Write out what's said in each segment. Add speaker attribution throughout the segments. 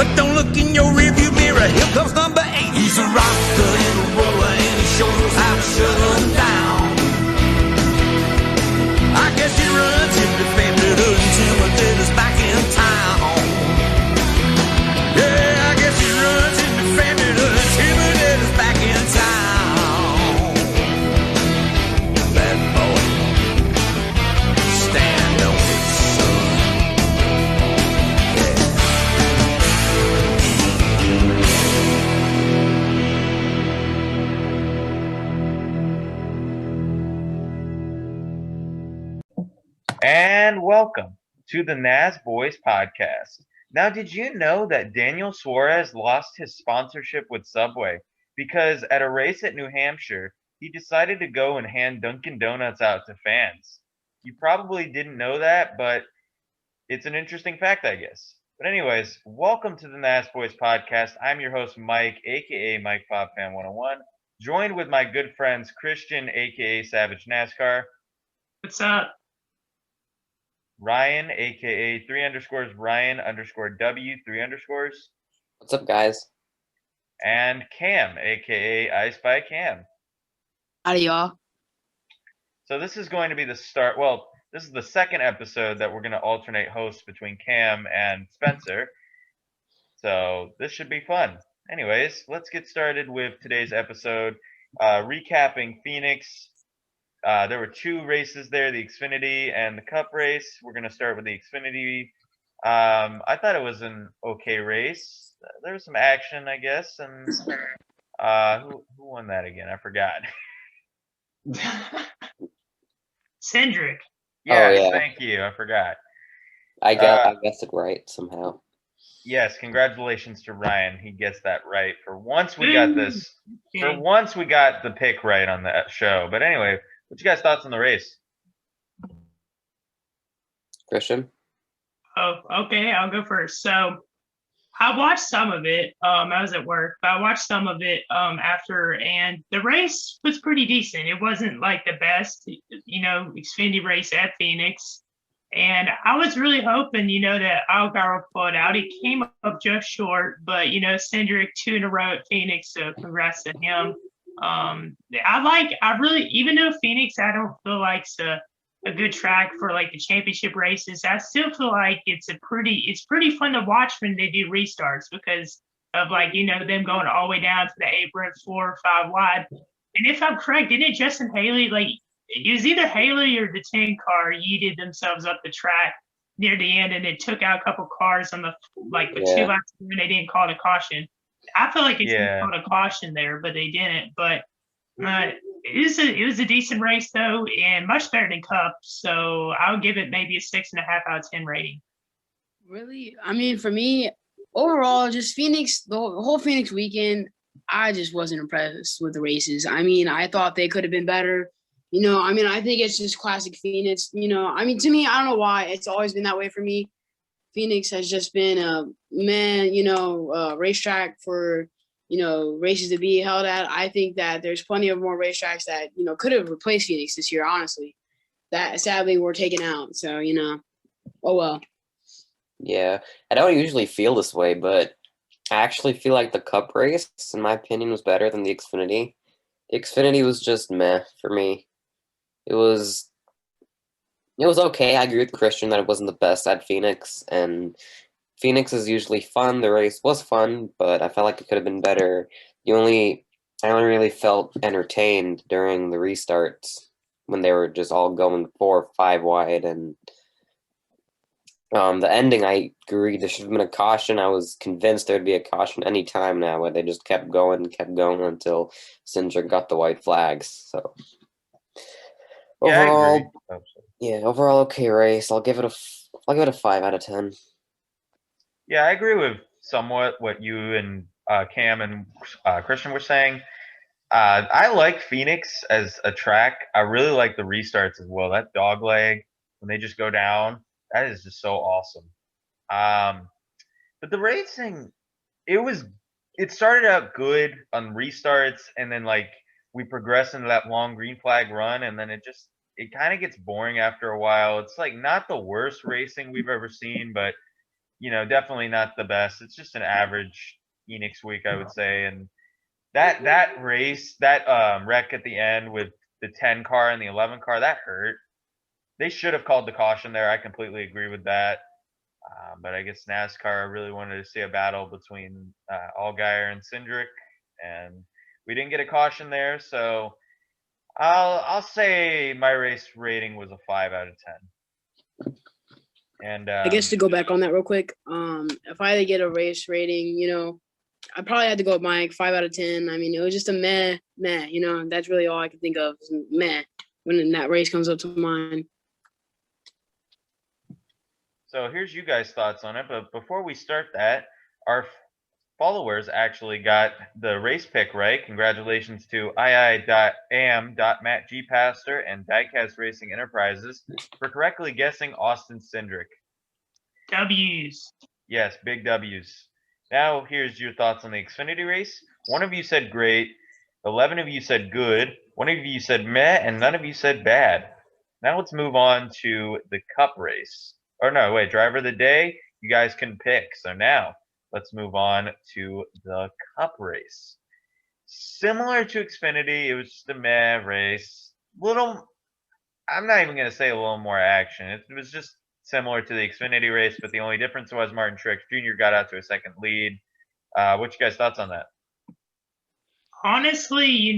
Speaker 1: But don't look in your rearview mirror, here comes number 8. He's a rocker and a roller, and he shows us how to shut him down. I guess he runs him defended, intimidated back in town. Yeah, I guess he runs him defended, intimidated back in town. Bad boy, stand on it, son.
Speaker 2: And welcome to the Nasboys podcast. Now, did you know that Daniel Suarez lost his sponsorship with Subway because at a race at New Hampshire, he decided to go and hand Dunkin' Donuts out to fans? You probably didn't know that, but it's an interesting fact, I guess. But anyways, welcome to the Nasboys podcast. I'm your host, Mike, aka Mike Pop Fan 101, joined with my good friends Christian, aka Savage NASCAR.
Speaker 3: What's up?
Speaker 2: Ryan, aka 3_Ryan_W 3_.
Speaker 4: What's up, guys?
Speaker 2: And Cam, aka I Spy Cam.
Speaker 5: Howdy, y'all.
Speaker 2: So this is going to be the start. Well, this is the second episode that we're going to alternate hosts between Cam and Spencer. So this should be fun. Anyways, let's get started with today's episode. Recapping Phoenix. There were two races there, the Xfinity and the Cup race. We're going to start with the Xfinity. I thought it was an okay race. There was some action, I guess. And who won that again? I forgot.
Speaker 3: Cindric.
Speaker 2: Yeah, thank you. I forgot.
Speaker 4: I guessed it right somehow.
Speaker 2: Yes, congratulations to Ryan. He gets that right. For once we got this. For once we got the pick right on the show. But anyway, what's you guys' thoughts on the race?
Speaker 4: Christian?
Speaker 3: Oh, okay. I'll go first. So I watched some of it. I was at work, but I watched some of it after, and the race was pretty decent. It wasn't like the best, Xfinity race at Phoenix. And I was really hoping, that Algar would pull it out. He came up just short, but, Cindric 2 in a row at Phoenix, so congrats to him. Even though Phoenix, I don't feel like it's a good track for like the championship races, I still feel like it's pretty fun to watch when they do restarts because of them going all the way down to the apron 4 or 5 wide. And if I'm correct, didn't Justin Haley, it was either Haley or the 10 car yeeted themselves up the track near the end, and it took out a couple cars on the 2 laps and they didn't call it a caution. I feel like it's called a caution there, but they didn't. But it was a decent race though, and much better than Cup. So I'll give it maybe a 6.5 out of 10 rating.
Speaker 5: Really? I mean, for me, overall, just Phoenix, the whole Phoenix weekend, I just wasn't impressed with the races. I mean, I thought they could have been better. I think it's just classic Phoenix. To me, I don't know why. It's always been that way for me. Phoenix has just been a racetrack for, races to be held at. I think that there's plenty of more racetracks that, could have replaced Phoenix this year, honestly. That sadly were taken out. So, oh well.
Speaker 4: Yeah, I don't usually feel this way, but I actually feel like the Cup race, in my opinion, was better than the Xfinity. The Xfinity was just meh for me. It was okay. I agree with Christian that it wasn't the best at Phoenix, and Phoenix is usually fun. The race was fun, but I felt like it could have been better. I only really felt entertained during the restarts when they were just all going 4 or 5 wide, and the ending, I agree, there should have been a caution. I was convinced there'd be a caution any time now, where they just kept going until Cindric got the white flags. So overall, okay race. I'll give it a 5 out of 10.
Speaker 2: Yeah, I agree with somewhat what you and Cam and Christian were saying. I like Phoenix as a track. I really like the restarts as well. That dog leg, when they just go down, that is just so awesome. But the racing, it started out good on restarts, and then we progress into that long green flag run, and then it kind of gets boring after a while. It's not the worst racing we've ever seen, but definitely not the best. It's just an average Phoenix week, I would say. And that race, that wreck at the end with the 10 car and the 11 car, that hurt. They should have called the caution there. I completely agree with that. But I guess NASCAR really wanted to see a battle between Allgaier and Cindric, and we didn't get a caution there. So I'll say my race rating was a 5 out of 10. And
Speaker 5: I guess to go back on that real quick, if I had to get a race rating, I probably had to go with Mike, 5 out of 10. I mean, it was just a meh. That's really all I can think of is meh when that race comes up to mind.
Speaker 2: So here's you guys' thoughts on it. But before we start that, our followers actually got the race pick right. Congratulations to ii.am.mattgpastor and Diecast Racing Enterprises for correctly guessing Austin Cindric.
Speaker 3: W's.
Speaker 2: Yes, big W's. Now here's your thoughts on the Xfinity race. One of you said great, 11 of you said good, one of you said meh, and none of you said bad. Now let's move on to the Cup race. Or no, wait, driver of the day, you guys can pick. So now let's move on to the Cup race. Similar to Xfinity, it was just a meh race. I'm not even going to say a little more action. It was just similar to the Xfinity race, but the only difference was Martin Truex Jr. got out to a second lead. What's your guys' thoughts on that?
Speaker 3: Honestly,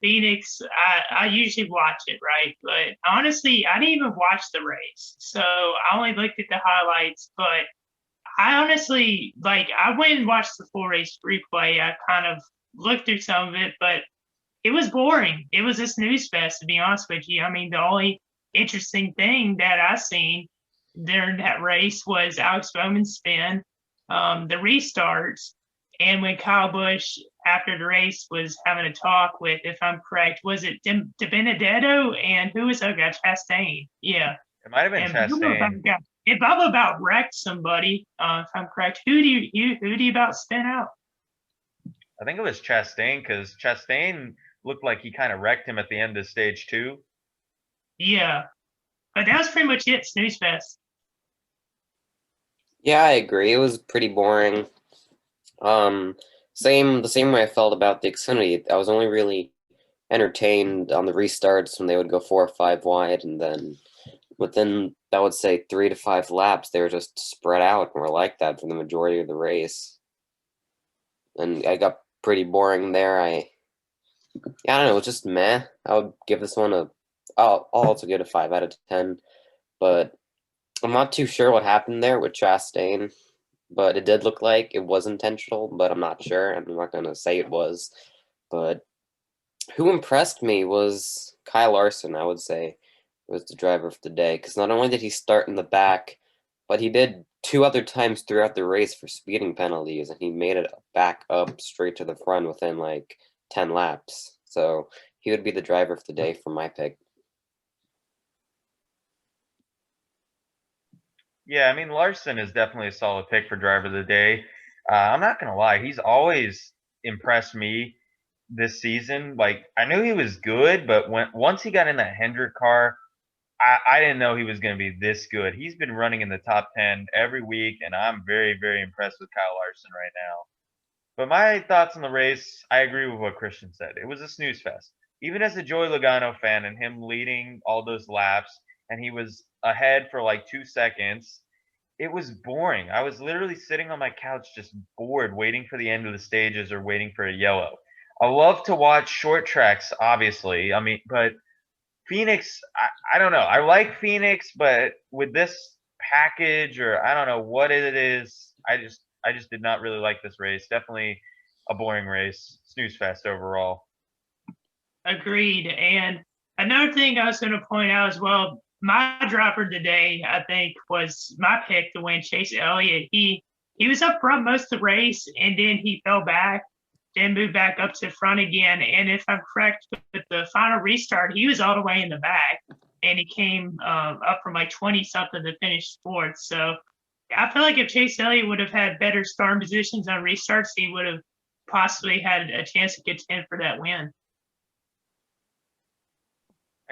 Speaker 3: Phoenix, I usually watch it, right? But honestly, I didn't even watch the race. So I only looked at the highlights. But I honestly, I went and watched the full race replay. I kind of looked through some of it, but it was boring. It was a snooze fest, to be honest with you. I mean, the only interesting thing that I seen during that race was Alex Bowman's spin, the restarts, and when Kyle Busch, after the race, was having a talk with, if I'm correct, was it De Benedetto and who was that guy? Chastain. Yeah.
Speaker 2: It might have been Chastain.
Speaker 3: Bubba about wrecked somebody, if I'm correct. Who do you about spin out?
Speaker 2: I think it was Chastain, because Chastain looked like he kind of wrecked him at the end of stage 2.
Speaker 3: Yeah. But that was pretty much it, snooze fest.
Speaker 4: Yeah, I agree. It was pretty boring. The same way I felt about the Xfinity. I was only really entertained on the restarts when they would go 4 or 5 wide, and then within, I would say, 3 to 5 laps, they were just spread out and were like that for the majority of the race. And I got pretty boring there. I don't know, it was just meh. I would give this one I'll also give it a 5 out of 10, but I'm not too sure what happened there with Chastain. But it did look like it was intentional, but I'm not sure. I'm not going to say it was. But who impressed me was Kyle Larson, I would say, was the driver of the day. Because not only did he start in the back, but he did 2 other times throughout the race for speeding penalties, and he made it back up straight to the front within 10 laps. So he would be the driver of the day for my pick.
Speaker 2: Yeah, I mean, Larson is definitely a solid pick for driver of the day. I'm not going to lie. He's always impressed me this season. I knew he was good, but once he got in that Hendrick car, I didn't know he was going to be this good. He's been running in the top 10 every week, and I'm very, very impressed with Kyle Larson right now. But my thoughts on the race, I agree with what Christian said. It was a snooze fest. Even as a Joey Logano fan and him leading all those laps, and he was ahead for 2 seconds, it was boring. I was literally sitting on my couch just bored, waiting for the end of the stages or waiting for a yellow. I love to watch short tracks, obviously. I mean, but Phoenix, I don't know. I like Phoenix, but with this package, or I don't know what it is, I just did not really like this race. Definitely a boring race. Snooze fest overall.
Speaker 3: Agreed. And another thing I was going to point out as well, my driver today, I think, was my pick to win, Chase Elliott. He was up front most of the race, and then he fell back, then moved back up to the front again. And if I'm correct, with the final restart, he was all the way in the back, and he came up from 20-something to finish 4th. So I feel like if Chase Elliott would have had better starting positions on restarts, he would have possibly had a chance to contend for that win.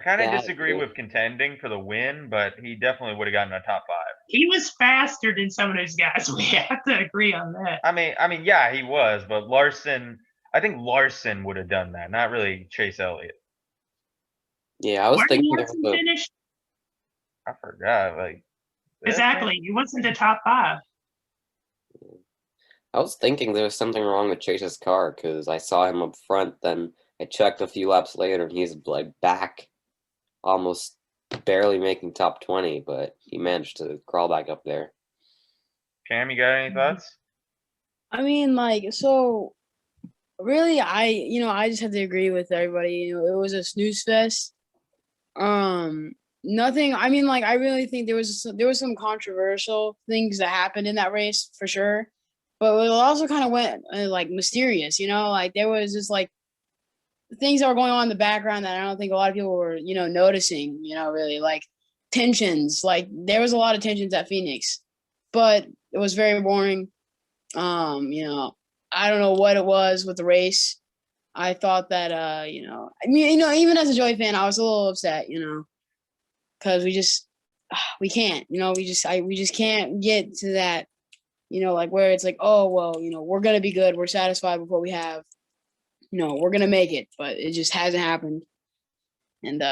Speaker 2: I kind of
Speaker 4: Yeah, I
Speaker 2: disagree
Speaker 4: agree.
Speaker 2: with contending for the win, but he definitely would have gotten a top 5.
Speaker 3: He was faster than some of those guys. We have to agree on that.
Speaker 2: I mean, yeah, he was, but Larson, I think Larson would have done that, not really Chase Elliott.
Speaker 4: Yeah, I was
Speaker 3: Where did
Speaker 4: thinking there
Speaker 3: Larson
Speaker 4: was a
Speaker 3: finish?
Speaker 2: I forgot, like this,
Speaker 3: Exactly.
Speaker 2: maybe?
Speaker 3: He wasn't the top 5.
Speaker 4: I was thinking there was something wrong with Chase's car because I saw him up front. Then I checked a few laps later, and he's like back, almost barely making top 20, but he managed to crawl back up there.
Speaker 2: Cam, you got any thoughts?
Speaker 5: I mean, like, so really, I just have to agree with everybody. It was a snooze fest. Nothing. I mean, like, I really think there was some controversial things that happened in that race for sure, but it also kind of went like mysterious. Like there was just like things that were going on in the background that I don't think a lot of people were noticing. Really like tensions. Like there was a lot of tensions at Phoenix, but it was very boring. I don't know what it was with the race. I thought that I mean, even as a Joey fan, I was a little upset, because we can't, we just can't get to that, like where it's like, oh well, we're gonna be good, we're satisfied with what we have, we're gonna make it, but it just hasn't happened, and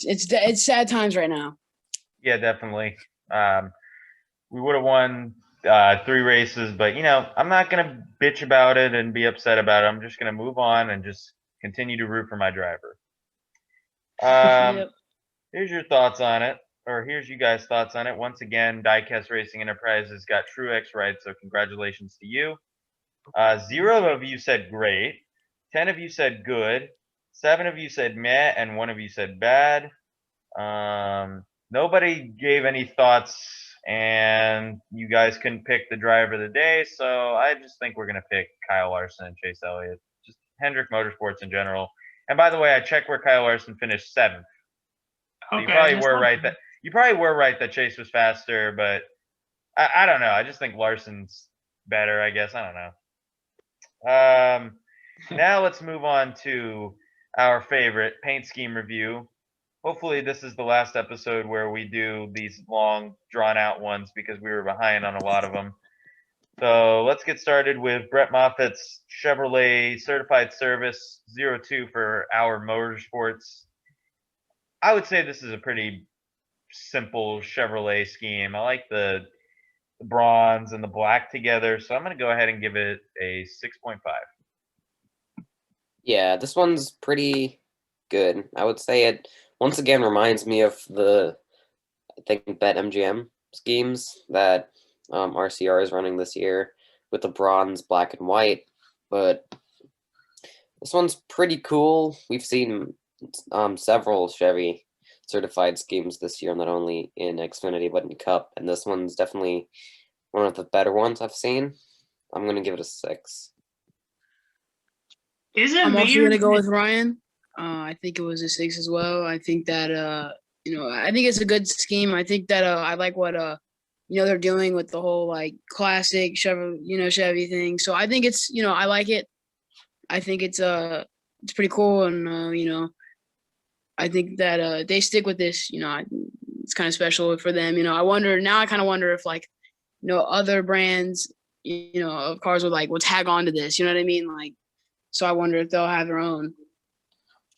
Speaker 5: it's sad times right now.
Speaker 2: Yeah, definitely. We would have won 3 races, but I'm not gonna bitch about it and be upset about it. I'm just gonna move on and just continue to root for my driver.
Speaker 5: Yep.
Speaker 2: Here's your thoughts on it, or here's you guys' thoughts on it. Once again, Diecast Racing Enterprises got Truex right, so congratulations to you. 0 of you said great, 10 of you said good, 7 of you said meh, and 1 of you said bad. Nobody gave any thoughts, and you guys couldn't pick the driver of the day, so I just think we're gonna pick Kyle Larson and Chase Elliott, just Hendrick Motorsports in general. And by the way, I checked where Kyle Larson finished 7th. So
Speaker 3: Okay.
Speaker 2: you probably
Speaker 3: that's
Speaker 2: were
Speaker 3: not
Speaker 2: right
Speaker 3: bad.
Speaker 2: that Chase was faster, but I don't know. I just think Larson's better, I guess. I don't know. Now let's move on to our favorite paint scheme review. Hopefully this is the last episode where we do these long, drawn-out ones because we were behind on a lot of them. So let's get started with Brett Moffitt's Chevrolet Certified Service 02 for our Motorsports. I would say this is a pretty simple Chevrolet scheme. I like the bronze and the black together, so I'm going to go ahead and give it a 6.5.
Speaker 4: Yeah, this one's pretty good. I would say it once again reminds me of the, I think, BetMGM schemes that RCR is running this year with the bronze, black, and white. But this one's pretty cool. We've seen several Chevy certified schemes this year, not only in Xfinity but in Cup, and this one's definitely one of the better ones I've seen. I'm gonna give it a 6.
Speaker 3: Is it
Speaker 5: I'm also
Speaker 3: weird
Speaker 5: gonna go
Speaker 3: that-
Speaker 5: with Ryan. I think it was a 6 as well. I think that I think it's a good scheme. I think that I like what they're doing with the whole like classic Chevy thing. So I think it's I like it. I think it's pretty cool, and I think that they stick with this. It's kind of special for them. I kind of wonder if like other brands of cars will tag on to this. You know what I mean? Like, so I wonder if they'll have their own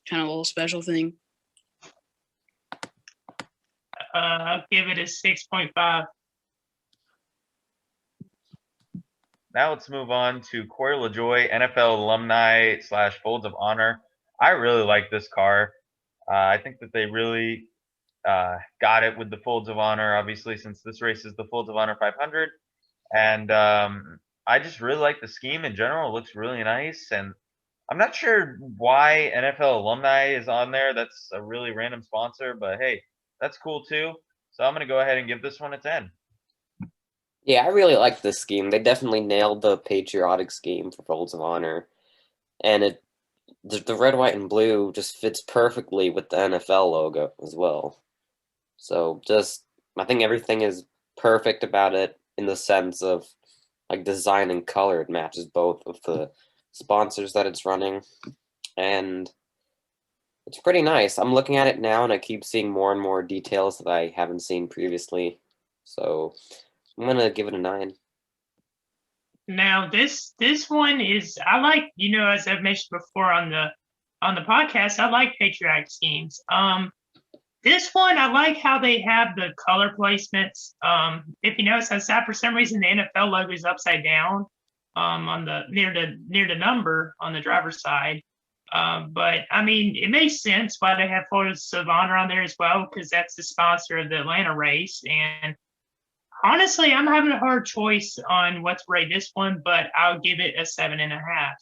Speaker 5: kind of little special thing.
Speaker 3: I'll give it a 6.5.
Speaker 2: Now let's move on to Corey LaJoy, NFL alumni / Folds of Honor. I really like this car. I think that they really got it with the Folds of Honor, obviously, since this race is the Folds of Honor 500. And I just really like the scheme in general. It looks really nice. And I'm not sure why NFL alumni is on there. That's a really random sponsor, but hey, that's cool too. So I'm going to go ahead and give this one a 10.
Speaker 4: Yeah, I really like this scheme. They definitely nailed the patriotic scheme for Folds of Honor. And the red, white, and blue just fits perfectly with the NFL logo as well. So I think everything is perfect about it in the sense of like design and color. It matches both of the sponsors that it's running. And It's pretty nice. I'm looking at it now and I keep seeing more and more details that I haven't seen previously. So I'm gonna give it a 9.
Speaker 3: Now this one is, I like, as I've mentioned before on the podcast, I like patriotic schemes. This one, I like how they have the color placements. If you notice, that for some reason the NFL logo is upside down on the near the number on the driver's side. But I mean, it makes sense why they have photos of honor on there as well, because that's the sponsor of the Atlanta race. And honestly, I'm having a hard choice on what to rate this one, but I'll give it a 7.5.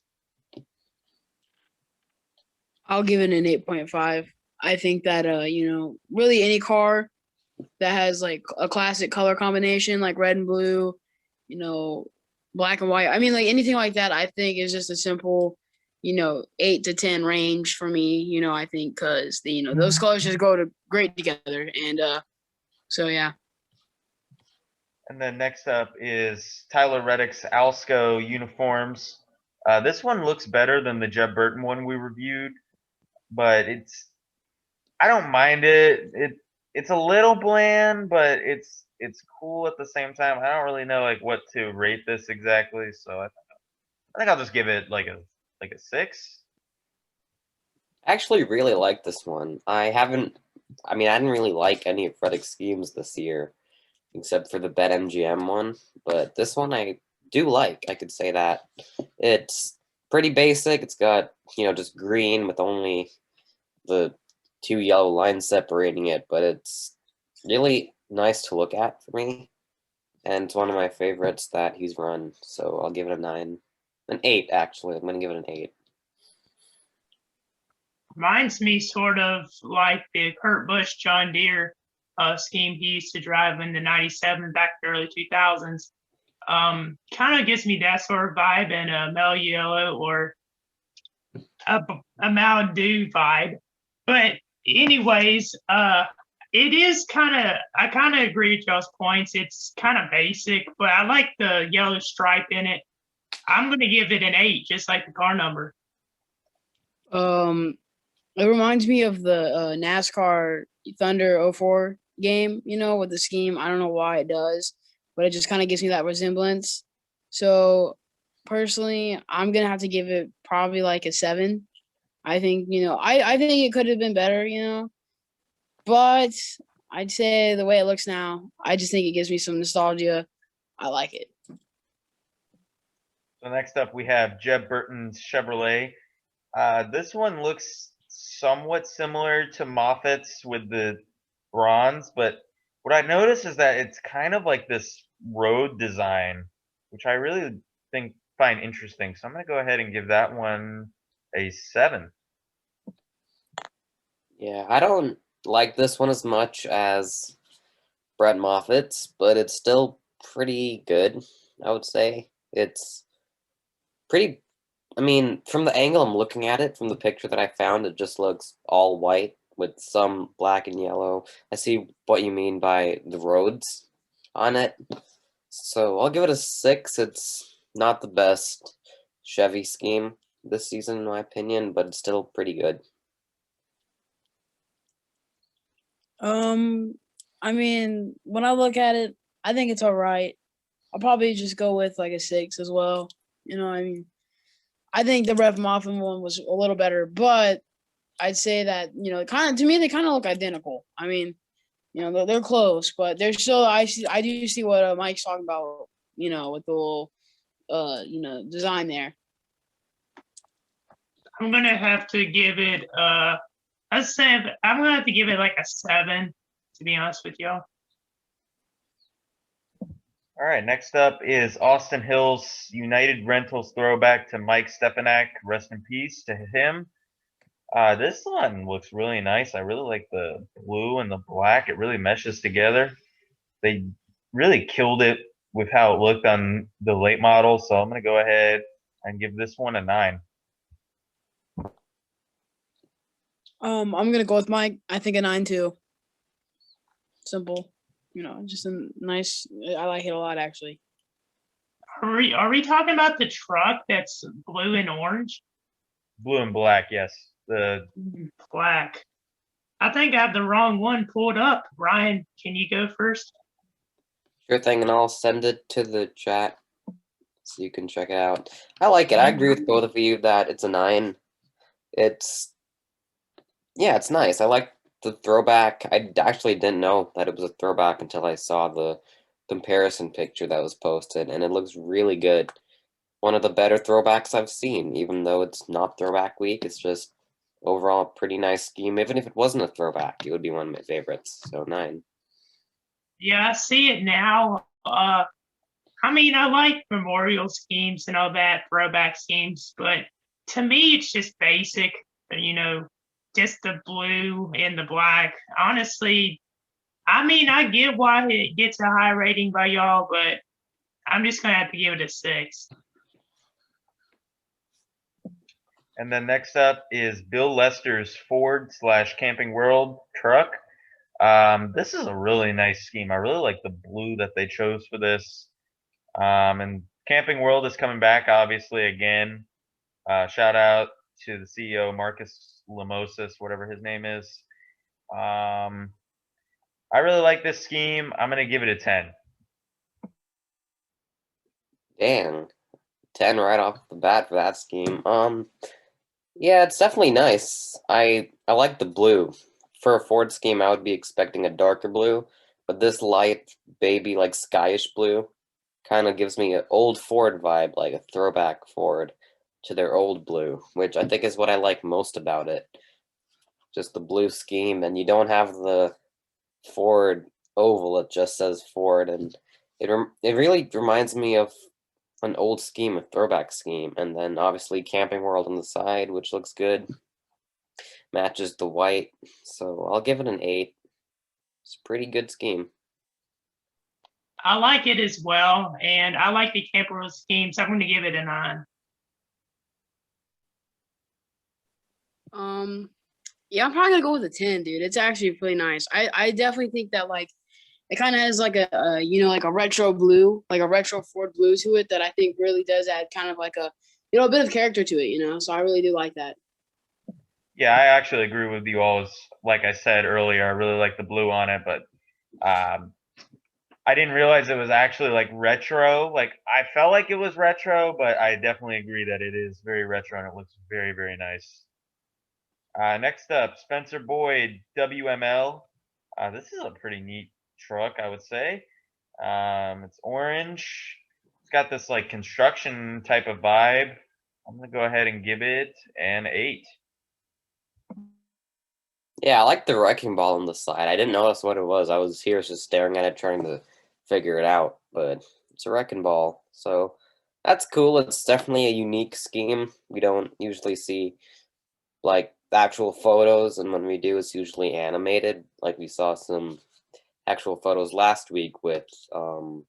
Speaker 5: I'll give it an 8.5. I think that really any car that has like a classic color combination like red and blue, black and white. I mean, like anything like that, I think is just a simple, 8 to 10 range for me. I think because those colors just go great together, and so yeah.
Speaker 2: And then next up is Tyler Reddick's Alsco uniforms. This one looks better than the Jeb Burton one we reviewed, but I don't mind it. It's a little bland, but it's cool at the same time. I don't really know like what to rate this exactly, so I think I'll just give it like a 6.
Speaker 4: I actually really like this one. I didn't really like any of Reddick's schemes this year, except for the BetMGM one. But this one I do like. I could say that. It's pretty basic. It's got, just green with only the 2 yellow lines separating it, but it's really nice to look at for me. And it's one of my favorites that he's run. So I'll give it a 9. An 8, actually. I'm going to give it an 8.
Speaker 3: Reminds me sort of like the Kurt Busch John Deere scheme he used to drive in the 97 back in the early 2000s. Kind of gives me that sort of vibe, and a mellow yellow or a Mountain Dew vibe. But anyways, it is I kind of agree with y'all's points. It's kind of basic, but I like the yellow stripe in it. I'm going to give it an 8, just like the car number.
Speaker 5: It reminds me of the NASCAR Thunder 04 game, with the scheme. I don't know why it does, but it just kind of gives me that resemblance. So personally, I'm going to have to give it probably like a 7. I think, I think it could have been better, but I'd say the way it looks now, I just think it gives me some nostalgia. I like it.
Speaker 2: So next up we have Jeb Burton's Chevrolet. This one looks somewhat similar to Moffat's with the bronze, but what I noticed is that it's kind of like this road design, which I really find interesting. So I'm going to go ahead and give that one a 7.
Speaker 4: Yeah, I don't like this one as much as Brett Moffat's, but it's still pretty good, I would say. It's pretty, from the angle I'm looking at it, from the picture that I found, it just looks all white with some black and yellow. I see what you mean by the roads on it. So I'll give it a 6. It's not the best Chevy scheme this season, in my opinion, but it's still pretty good.
Speaker 5: When I look at it, I think it's all right. I'll probably just go with like a 6 as well. I think the Rev Muffin one was a little better, but I'd say that, to me, they kind of look identical. They're close, but they're still, I do see what Mike's talking about, with the little, design there.
Speaker 3: I'm going to have to give it, I'm going to have to give it like a 7, to be honest with y'all.
Speaker 2: All right, next up is Austin Hill's United Rentals throwback to Mike Stepanak. Rest in peace to him. This one looks really nice. I really like the blue and the black. It really meshes together. They really killed it with how it looked on the late model, so I'm going to go ahead and give this one a 9.
Speaker 5: I'm going to go with Mike. I think a 9 too. Simple. Just a nice, I like it a lot, actually.
Speaker 3: Are we talking about the truck that's blue and orange?
Speaker 2: Blue and black, yes. The
Speaker 3: Black. I think I have the wrong one pulled up. Ryan, can you go first?
Speaker 4: Sure thing, and I'll send it to the chat so you can check it out. I like it. I agree with both of you that it's a 9. It's nice. I like the throwback. I actually didn't know that it was a throwback until I saw the comparison picture that was posted, and it looks really good. One of the better throwbacks I've seen, even though it's not throwback week. It's just overall a pretty nice scheme. Even if it wasn't a throwback, it would be one of my favorites. So 9.
Speaker 3: Yeah, I see it now. I mean, I like memorial schemes and all that, throwback schemes, but to me, it's just basic, just the blue and the black. Honestly, I mean, I get why it gets a high rating by y'all, but I'm just going to have to give it a 6.
Speaker 2: And then next up is Bill Lester's Ford/Camping World truck. This is a really nice scheme. I really like the blue that they chose for this. And Camping World is coming back, obviously, again. Shout out to the CEO, Marcus Lemosis, whatever his name is. I really like this scheme. I'm going to give it a 10.
Speaker 4: Dang. 10 right off the bat for that scheme. Yeah, it's definitely nice. I like the blue. For a Ford scheme, I would be expecting a darker blue, but this light, baby, like skyish blue kind of gives me an old Ford vibe, like a throwback Ford to their old blue, which I think is what I like most about it. Just the blue scheme, and you don't have the Ford oval, it just says Ford, and it really reminds me of an old scheme, a throwback scheme, and then obviously Camping World on the side, which looks good, matches the white, so I'll give it an 8. It's a pretty good scheme.
Speaker 3: I like it as well, and I like the Camper World scheme, so I'm going to give it a 9.
Speaker 5: Yeah, I'm probably gonna go with a 10, dude. It's actually pretty nice. I definitely think that like it kind of has like a like a retro blue, like a retro Ford blue to it that I think really does add kind of like a a bit of character to it. So I really do like that.
Speaker 2: Yeah, I actually agree with you all. Like I said earlier, I really like the blue on it, but I didn't realize it was actually like retro. Like I felt like it was retro, but I definitely agree that it is very retro and it looks very, very nice. Next up, Spencer Boyd WML. This is a pretty neat truck, I would say. It's orange. It's got this like construction type of vibe. I'm gonna go ahead and give it an 8.
Speaker 4: Yeah, I like the wrecking ball on the side. I didn't notice what it was. I was here just staring at it, trying to figure it out, but it's a wrecking ball. So that's cool. It's definitely a unique scheme. We don't usually see like actual photos, and when we do, it's usually animated. Like we saw some actual photos last week with Kyle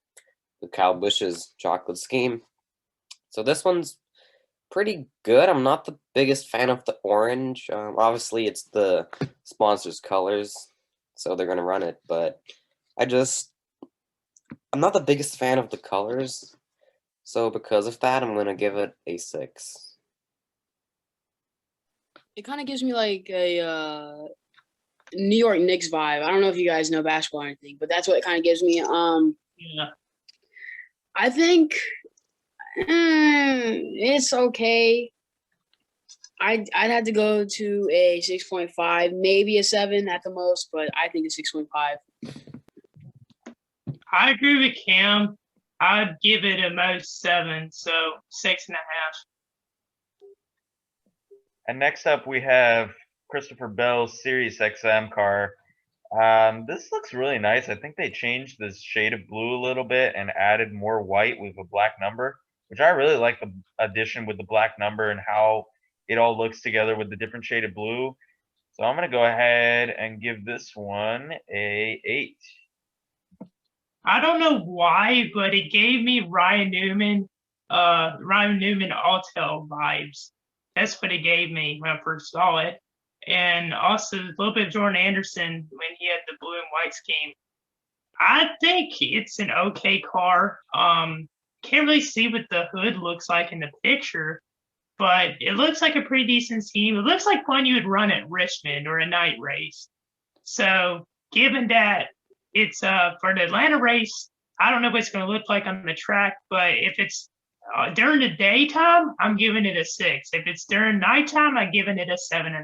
Speaker 4: Busch's chocolate scheme. So this one's pretty good. I'm not the biggest fan of the orange. Obviously, it's the sponsor's colors, so they're gonna run it. But I'm not the biggest fan of the colors. So because of that, I'm gonna give it a 6.
Speaker 5: It kind of gives me like a New York Knicks vibe. I don't know if you guys know basketball or anything, but that's what it kind of gives me.
Speaker 3: Yeah.
Speaker 5: I think it's okay. I'd have to go to a 6.5, maybe a 7 at the most, but I think a 6.5.
Speaker 3: I agree with Cam. I'd give it a most 7, so 6.5.
Speaker 2: And next up, we have Christopher Bell's Sirius XM car. This looks really nice. I think they changed this shade of blue a little bit and added more white with a black number, which I really like the addition with the black number and how it all looks together with the different shade of blue. So I'm going to go ahead and give this one a 8.
Speaker 3: I don't know why, but it gave me Ryan Newman Altel vibes. That's what it gave me when I first saw it. And also a little bit of Jordan Anderson when he had the blue and white scheme. I think it's an okay car. Can't really see what the hood looks like in the picture, but it looks like a pretty decent scheme. It looks like one you would run at Richmond or a night race. So given that it's for the Atlanta race, I don't know what it's going to look like on the track, but if it's during the daytime, I'm giving it a 6. If it's during nighttime, I'm giving it a 7.5.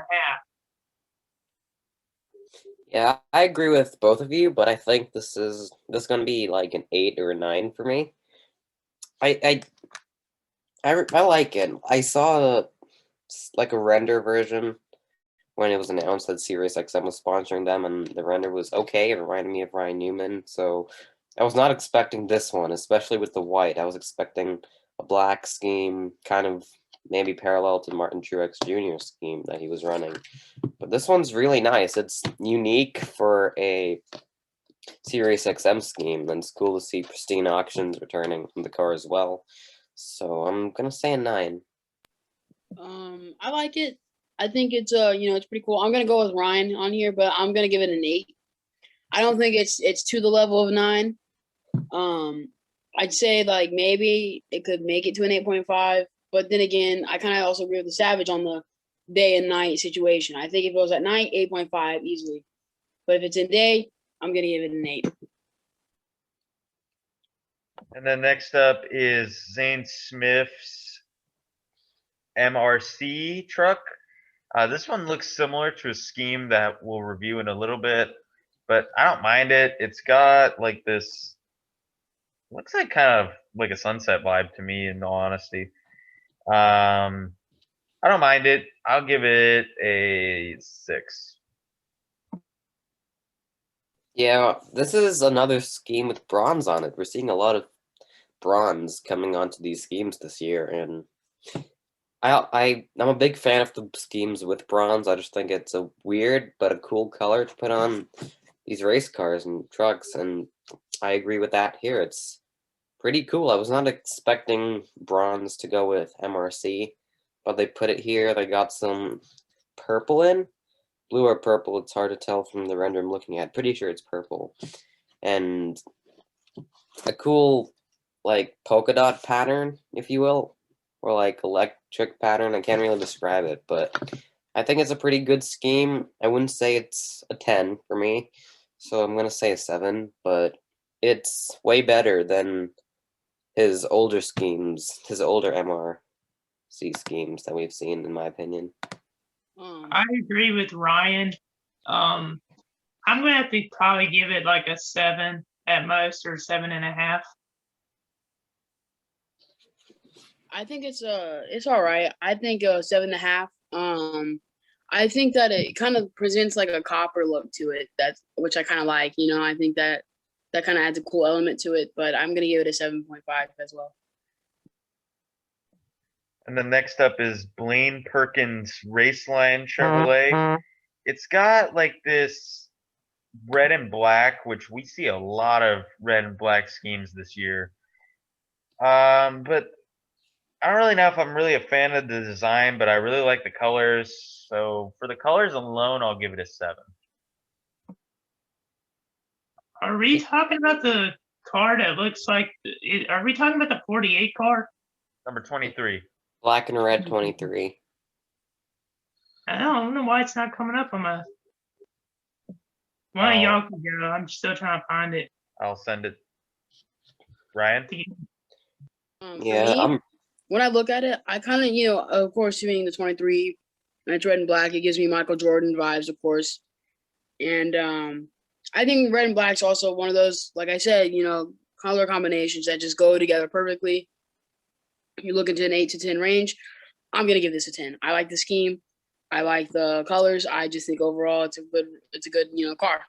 Speaker 4: Yeah, I agree with both of you, but I think this is going to be like an 8 or a 9 for me. I like it. I saw like a render version when it was announced that SiriusXM was sponsoring them, and the render was okay. It reminded me of Ryan Newman, so I was not expecting this one, especially with the white. I was expecting a black scheme, kind of maybe parallel to Martin Truex Jr.'s scheme that he was running. But this one's really nice. It's unique for a SiriusXM scheme, and it's cool to see Pristine Auctions returning from the car as well. So I'm gonna say a 9.
Speaker 5: I like it. I think it's it's pretty cool. I'm gonna go with Ryan on here, but I'm gonna give it an 8. I don't think it's to the level of 9. I'd say like maybe it could make it to an 8.5, but then again, I kind of also agree with the Savage on the day and night situation. I think if it was at night, 8.5 easily, but if it's in day, I'm gonna give it an 8.
Speaker 2: And then next up is Zane Smith's MRC truck. This one looks similar to a scheme that we'll review in a little bit, but I don't mind it. It's got like this, looks like kind of like a sunset vibe to me, in all honesty. I don't mind it. I'll give it a 6.
Speaker 4: Yeah, this is another scheme with bronze on it. We're seeing a lot of bronze coming onto these schemes this year, and I'm a big fan of the schemes with bronze. I just think it's a weird but a cool color to put on these race cars and trucks, and I agree with that here. It's pretty cool. I was not expecting bronze to go with MRC, but they put it here. They got some purple in. Blue or purple, it's hard to tell from the render I'm looking at. Pretty sure it's purple. And a cool, like, polka dot pattern, if you will, or like electric pattern. I can't really describe it, but I think it's a pretty good scheme. I wouldn't say it's a 10 for me, so I'm going to say a 7, but it's way better than his older schemes, his older MRC schemes that we've seen, in my opinion.
Speaker 3: I agree with Ryan. I'm gonna have to probably give it like a 7 at most, or 7.5.
Speaker 5: I think it's all right. I think 7.5. I think that it kind of presents like a copper look to it. Which I kind of like. I think that kind of adds a cool element to it. But I'm gonna give it a 7.5 as well.
Speaker 2: And then next up is Blaine Perkins Raceline Chevrolet. It's got like this red and black, which we see a lot of red and black schemes this year. But I don't really know if I'm really a fan of the design, but I really like the colors. So for the colors alone, I'll give it a 7.
Speaker 3: Are we talking about the car that looks like? Are we talking about the 48 car?
Speaker 2: Number 23.
Speaker 4: Black and red 23.
Speaker 3: I don't know why it's not coming up on my. One of y'all can go. I'm still trying to find it.
Speaker 2: I'll send it. Ryan?
Speaker 4: Yeah,
Speaker 5: when I look at it, I kind of, of course, seeing the 23, and it's red and black, it gives me Michael Jordan vibes, of course. And I think red and black is also one of those, like I said, color combinations that just go together perfectly. You look into an 8 to 10 range, I'm going to give this a 10. I like the scheme. I like the colors. I just think overall it's a good car.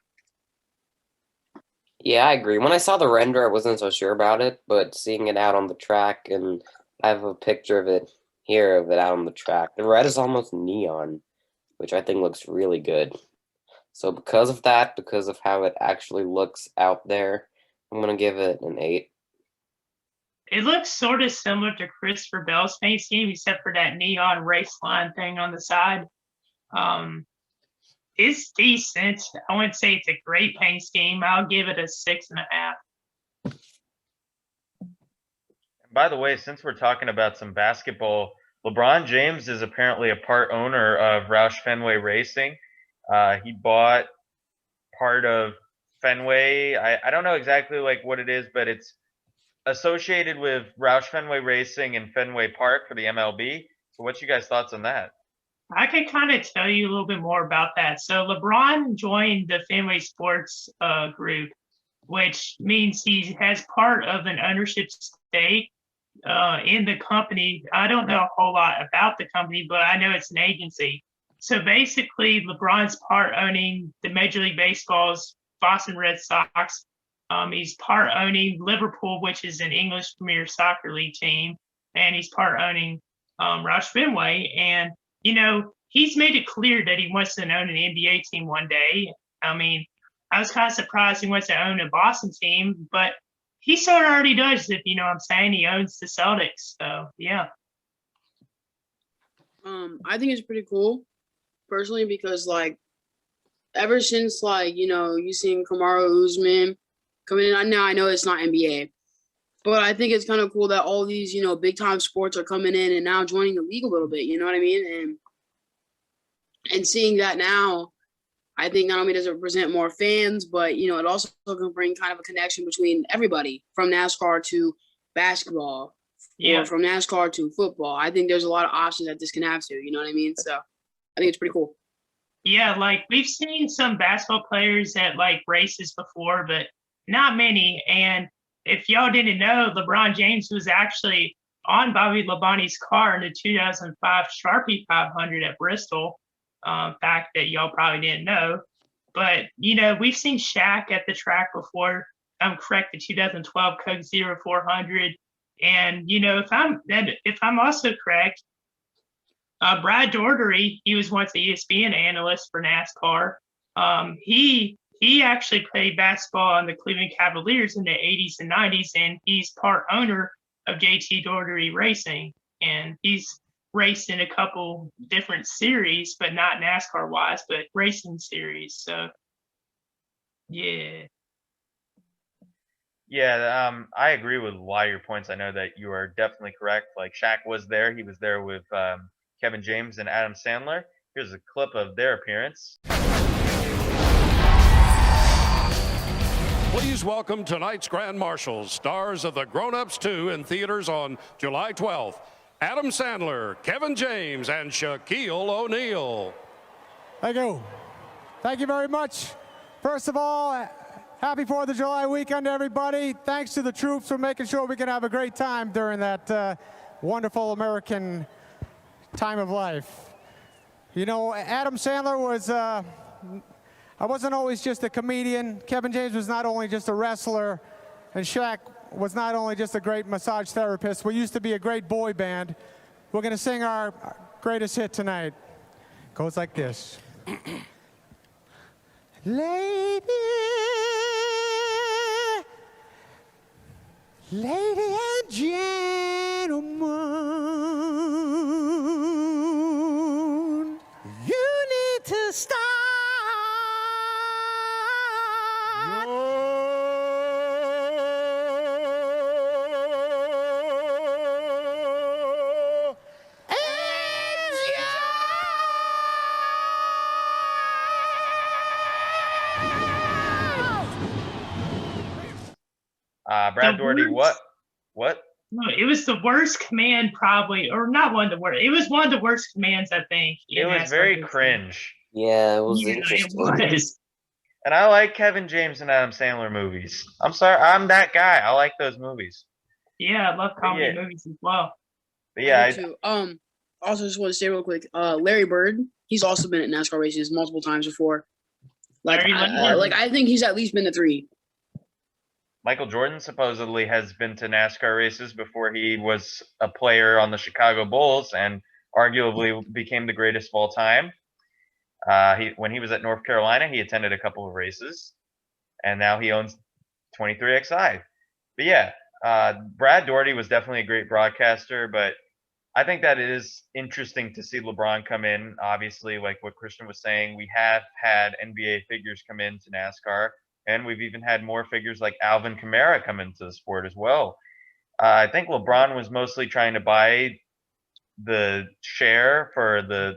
Speaker 4: Yeah, I agree. When I saw the render, I wasn't so sure about it, but seeing it out on the track, and I have a picture of it here of it out on the track. The red is almost neon, which I think looks really good. So because of that, because of how it actually looks out there, I'm going to give it an 8.
Speaker 3: It looks sort of similar to Christopher Bell's paint scheme, except for that neon race line thing on the side. It's decent. I wouldn't say it's a great paint scheme. I'll give it a 6.5.
Speaker 2: By the way, since we're talking about some basketball, LeBron James is apparently a part owner of Roush Fenway Racing. He bought part of Fenway. I don't know exactly like what it is, but it's associated with Roush Fenway Racing and Fenway Park for the MLB. So what's you guys' thoughts on that?
Speaker 3: I can kind of tell you a little bit more about that. So LeBron joined the Fenway Sports group, which means he has part of an ownership stake in the company. I don't know a whole lot about the company, but I know it's an agency. So basically, LeBron's part owning the Major League Baseball's Boston Red Sox. He's part owning Liverpool, which is an English Premier Soccer League team, and he's part owning Roush Fenway. And he's made it clear that he wants to own an NBA team one day. I mean, I was kind of surprised he wants to own a Boston team, but he sort of already does, if you know what I'm saying. He owns the Celtics, so yeah.
Speaker 5: I think it's pretty cool, personally, because like ever since you seen Kamaru Usman coming in. Now I know it's not NBA, but I think it's kind of cool that all these big time sports are coming in and now joining the league a little bit. You know what I mean? And seeing that now, I think not only does it represent more fans, but it also can bring kind of a connection between everybody from NASCAR to basketball, or from NASCAR to football. I think there's a lot of options that this can have to. You know what I mean? So I think it's pretty cool.
Speaker 3: Yeah, like we've seen some basketball players at like races before, but not many. And if y'all didn't know, LeBron James was actually on Bobby Labonte's car in the 2005 Sharpie 500 at Bristol. Fact that y'all probably didn't know. But, we've seen Shaq at the track before. I'm correct, the 2012 Coke Zero 400. And, if I'm also correct, Brad Daugherty, he was once the ESPN analyst for NASCAR. He actually played basketball on the Cleveland Cavaliers in the 80s and 90s, and he's part owner of JT Daugherty Racing. And he's raced in a couple different series, but not NASCAR wise, but racing series. So, yeah.
Speaker 2: Yeah, I agree with a lot of your points. I know that you are definitely correct. Like Shaq was there. He was there with Kevin James and Adam Sandler. Here's a clip of their appearance.
Speaker 6: Please welcome tonight's Grand Marshals, stars of The Grown-Ups 2 in theaters on July 12th. Adam Sandler, Kevin James, and Shaquille O'Neal.
Speaker 7: Thank you. Thank you very much. First of all, happy 4th of July weekend, everybody. Thanks to the troops for making sure we can have a great time during that wonderful American time of life. Adam Sandler was, I wasn't always just a comedian. Kevin James was not only just a wrestler, and Shaq was not only just a great massage therapist. We used to be a great boy band. We're going to sing our greatest hit tonight. Goes like this. Lady and gentlemen, you need to stop.
Speaker 2: Brad Daugherty, what?
Speaker 3: No, it was the worst command, probably, or not one of the worst. It was one of the worst commands, I think.
Speaker 2: It was very cringe.
Speaker 4: Yeah, it was
Speaker 3: Yeah,
Speaker 4: interesting.
Speaker 3: it was.
Speaker 2: And I like Kevin James and Adam Sandler movies. I'm sorry, I'm that guy. I like those movies.
Speaker 3: Yeah, I love comedy movies as well.
Speaker 2: But yeah,
Speaker 5: I do too. Also just want to say real quick, Larry Bird, he's also been at NASCAR races multiple times before. I think he's at least been to 3.
Speaker 2: Michael Jordan supposedly has been to NASCAR races before he was a player on the Chicago Bulls and arguably became the greatest of all time. When he was at North Carolina, he attended a couple of races, and now he owns 23XI. But yeah, Brad Daugherty was definitely a great broadcaster, but I think that it is interesting to see LeBron come in. Obviously, like what Christian was saying, we have had NBA figures come into NASCAR, and we've even had more figures like Alvin Kamara come into the sport as well. I think LeBron was mostly trying to buy the share for the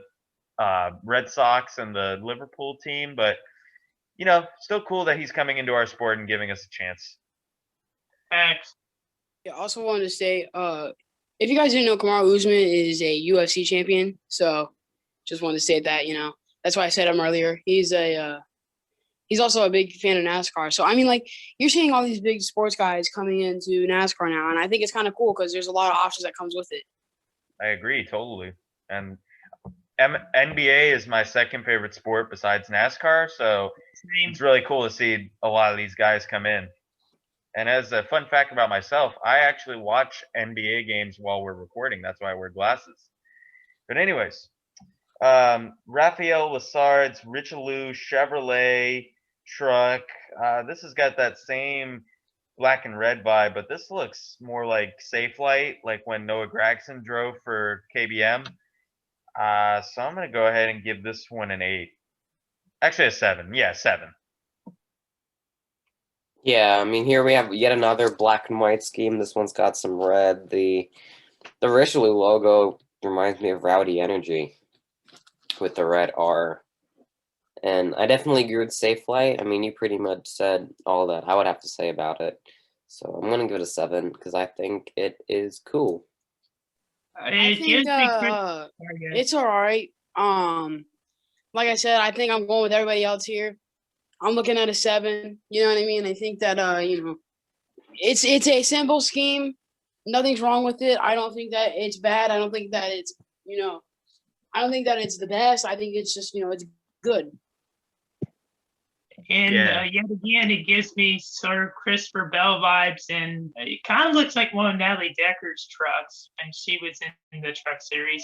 Speaker 2: Red Sox and the Liverpool team, but still cool that he's coming into our sport and giving us a chance.
Speaker 3: Facts.
Speaker 5: Yeah, I also wanted to say, if you guys didn't know, Kamaru Usman is a UFC champion. So just wanted to say that, that's why I said him earlier. He's also a big fan of NASCAR. So, I mean, like, you're seeing all these big sports guys coming into NASCAR now, and I think it's kind of cool because there's a lot of options that comes with it.
Speaker 2: I agree totally. And NBA is my second favorite sport besides NASCAR, so it's really cool to see a lot of these guys come in. And as a fun fact about myself, I actually watch NBA games while we're recording. That's why I wear glasses. But anyways, Rafael Lassard's Richelieu Chevrolet truck. This has got that same black and red vibe, but this looks more like Safe Light, like when Noah Gragson drove for KBM. So I'm going to go ahead and give this one an 8. Actually, a 7. Yeah, 7.
Speaker 4: Yeah, I mean, here we have yet another black and white scheme. This one's got some red. The Richelieu logo reminds me of Rowdy Energy with the red R. And I definitely agree with Safe Light. I mean, you pretty much said all that I would have to say about it. So I'm going to give it a 7 because I think it is cool.
Speaker 5: I think it's all right. Like I said, I think I'm going with everybody else here. I'm looking at a 7. You know what I mean? I think that it's a simple scheme. Nothing's wrong with it. I don't think that it's bad. I don't think that it's I don't think that it's the best. I think it's just it's good.
Speaker 3: And yet again, it gives me sort of Christopher Bell vibes, and it kind of looks like one of Natalie Decker's trucks when she was in the truck series.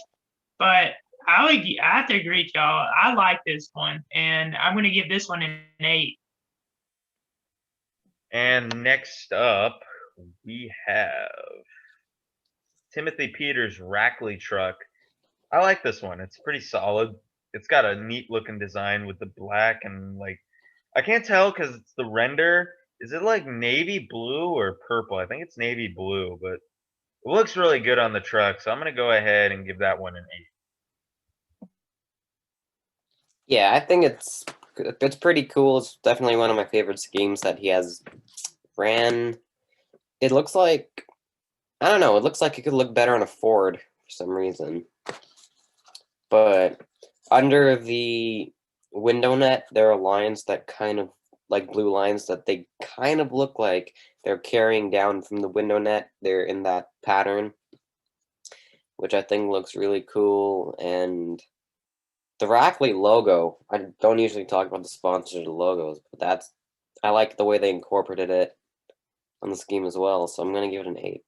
Speaker 3: But I have to agree with y'all. I like this one, and I'm going to give this one an 8.
Speaker 2: And next up, we have Timothy Peters' Rackley truck. I like this one. It's pretty solid. It's got a neat looking design with the black and like, I can't tell because it's the render. Is it like navy blue or purple? I think it's navy blue, but it looks really good on the truck. So I'm going to go ahead and give that one an 8.
Speaker 4: Yeah, I think it's pretty cool. It's definitely one of my favorite schemes that he has ran. It looks like, I don't know, it looks like it could look better on a Ford for some reason. But under the window net, there are lines that kind of, like blue lines that they kind of look like they're carrying down from the window net. They're in that pattern, which I think looks really cool. And the Rackley logo, I don't usually talk about the sponsors or logos, but I like the way they incorporated it on the scheme as well. So I'm gonna give it an 8.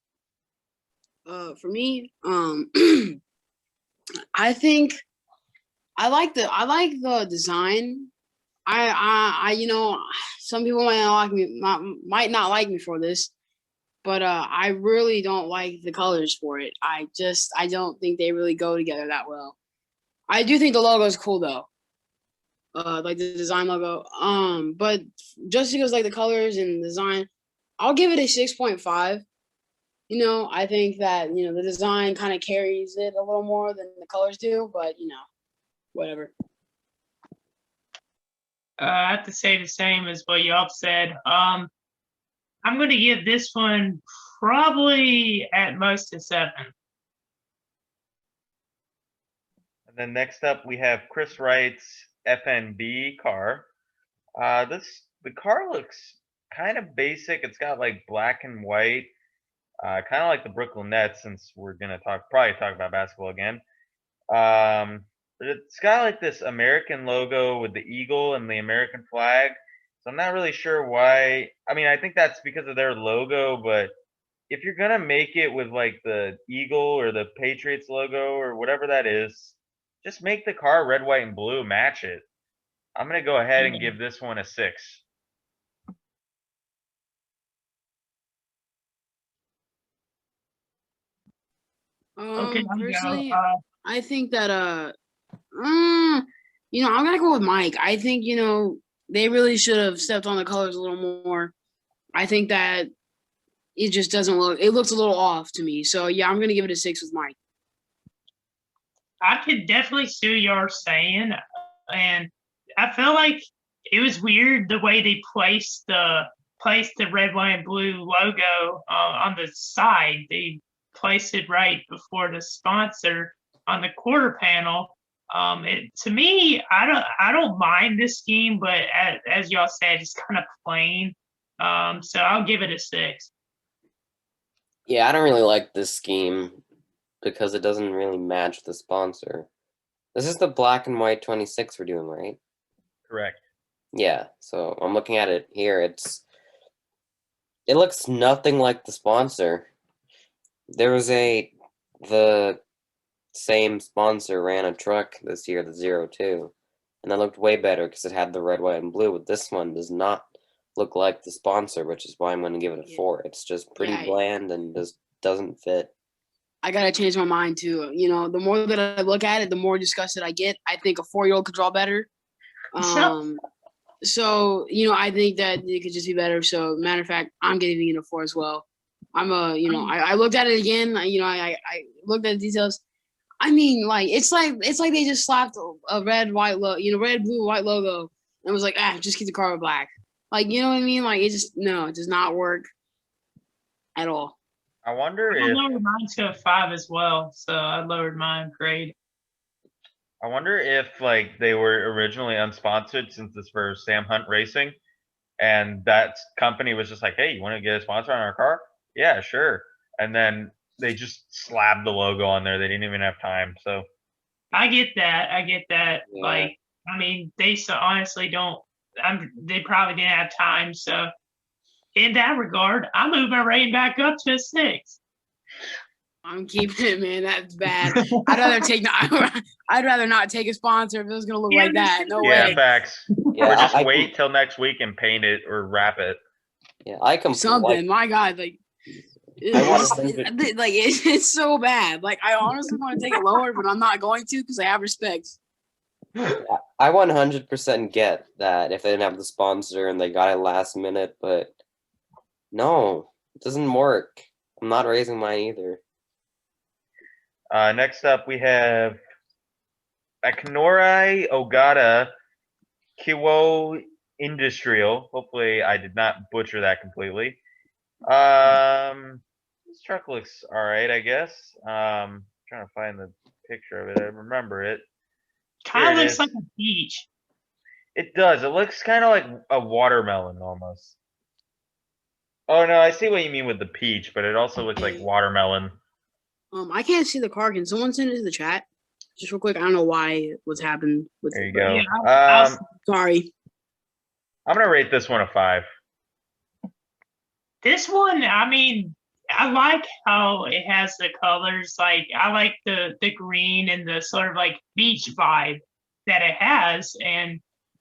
Speaker 5: For me, I think I like the design. I some people might not like me for this, but I really don't like the colors for it. I don't think they really go together that well. I do think the logo is cool though. Like the design logo. But just because like the colors and design, I'll give it a 6.5. I think that, the design kind of carries it a little more than the colors do, but whatever.
Speaker 3: I have to say the same as what y'all said. I'm going to give this one probably at most a 7.
Speaker 2: And then next up, we have Chris Wright's FNB car. The car looks kind of basic. It's got like black and white, kind of like the Brooklyn Nets, since we're gonna probably talk about basketball again. But it's got like this American logo with the eagle and the American flag. So I'm not really sure why. I mean, I think that's because of their logo, but if you're gonna make it with like the eagle or the Patriots logo or whatever that is, just make the car red, white, and blue, match it. I'm gonna go ahead and give this one a 6.
Speaker 3: Okay,
Speaker 5: Personally, I think that I'm gonna go with Mike. I think they really should have stepped on the colors a little more. I think that it just doesn't look. It looks a little off to me. So yeah, I'm gonna give it a 6 with Mike.
Speaker 3: I could definitely see what you're saying, and I feel like it was weird the way they placed the red, white, and blue logo on the side. They placed it right before the sponsor on the quarter panel. To me, I don't mind this scheme, but as y'all said, it's kind of plain. So I'll give it a 6.
Speaker 4: Yeah, I don't really like this scheme because it doesn't really match the sponsor. This is the black and white 26 we're doing, right?
Speaker 2: Correct.
Speaker 4: Yeah, so I'm looking at it here. It looks nothing like the sponsor. There was the same sponsor ran a truck this year, the 02, and that looked way better because it had the red, white, and blue. But this one does not look like the sponsor, which is why I'm going to give it a 4. It's just pretty
Speaker 5: Yeah.
Speaker 4: bland and just doesn't fit.
Speaker 5: I gotta change my mind too. You know, the more that I look at it, the more disgusted I get. I think a 4-year-old could draw better. So you know, I think that it could just be better. So matter of fact, I'm giving it a 4 as well. I looked at it again. I looked at the details. I mean, like it's like they just slapped a red, white red, blue, white logo, and was like, just keep the car black. Like, you know what I mean? Like it does not work at all.
Speaker 2: I wonder
Speaker 3: I
Speaker 2: if
Speaker 3: lowered mine to a 5 as well, so I lowered mine grade.
Speaker 2: like they were originally unsponsored since this for Sam Hunt Racing, and that company was just like, "Hey, you want to get a sponsor on our car? Yeah, sure." And then they just slapped the logo on there. They didn't even have time. So
Speaker 3: I get that.
Speaker 4: Yeah.
Speaker 3: Like, I mean, they so honestly don't. They probably didn't have time. So, in that regard, I move my rating back up to a 6.
Speaker 5: I'm keeping it, man. That's bad. I'd rather not take a sponsor if it was gonna look like that. No
Speaker 2: yeah,
Speaker 5: way.
Speaker 2: facts.
Speaker 4: Yeah,
Speaker 2: Or just
Speaker 4: I
Speaker 2: wait till next week and paint it or wrap it.
Speaker 4: Yeah, I completely
Speaker 5: Something. My God, like it's so bad. Like I honestly want to take it lower, but I'm not going to because I have respect.
Speaker 4: I 100% get that if they didn't have the sponsor and they got it last minute, but no, it doesn't work. I'm not raising mine either.
Speaker 2: Next up, we have Akinorai Ogata Kiwo Industrial. Hopefully, I did not butcher that completely. This truck looks all right, I guess. Trying to find the picture of it. I remember it.
Speaker 3: Kind
Speaker 2: Here
Speaker 3: of
Speaker 2: it
Speaker 3: looks
Speaker 2: is.
Speaker 3: like a peach.
Speaker 2: It does. It looks kind of like a watermelon almost. Oh no, I see what you mean with the peach, but it also looks like watermelon.
Speaker 5: I can't see the car. Can someone send it to the chat? Just real quick. I don't know what's happened with
Speaker 2: There
Speaker 5: it.
Speaker 2: you
Speaker 5: but
Speaker 2: go.
Speaker 3: Yeah,
Speaker 5: Sorry.
Speaker 2: I'm gonna rate this one a 5.
Speaker 3: this one, I mean, I like how it has the colors. Like, I like the green and the sort of like beach vibe that it has. And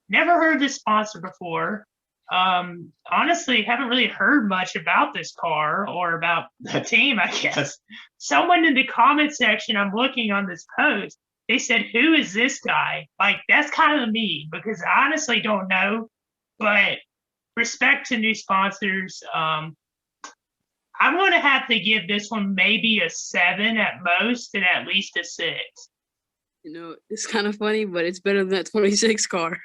Speaker 3: never heard this sponsor before. Honestly, haven't really heard much about this car or about the team, I guess. Someone in the comment section, I'm looking on this post, they said, "Who is this guy?" Like, that's kind of me because I honestly don't know. But respect to new sponsors. I'm going to have to give this one maybe a 7 at most and at least a 6.
Speaker 5: You know, it's kind of funny, but it's better than that 26 car.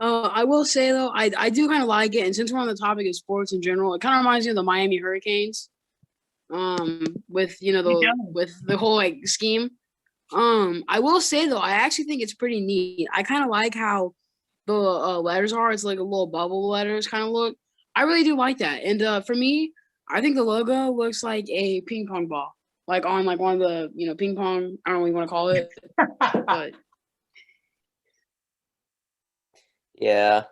Speaker 5: I will say though, I do kind of like it, and since we're on the topic of sports in general, it kind of reminds me of the Miami Hurricanes. With the whole like scheme. I will say though, I actually think it's pretty neat. I kind of like how the letters are. It's like a little bubble letters kind of look. I really do like that. And for me, I think the logo looks like a ping pong ball, like on like one of the ping pong. I don't know what you want to call it, but.
Speaker 4: Yeah,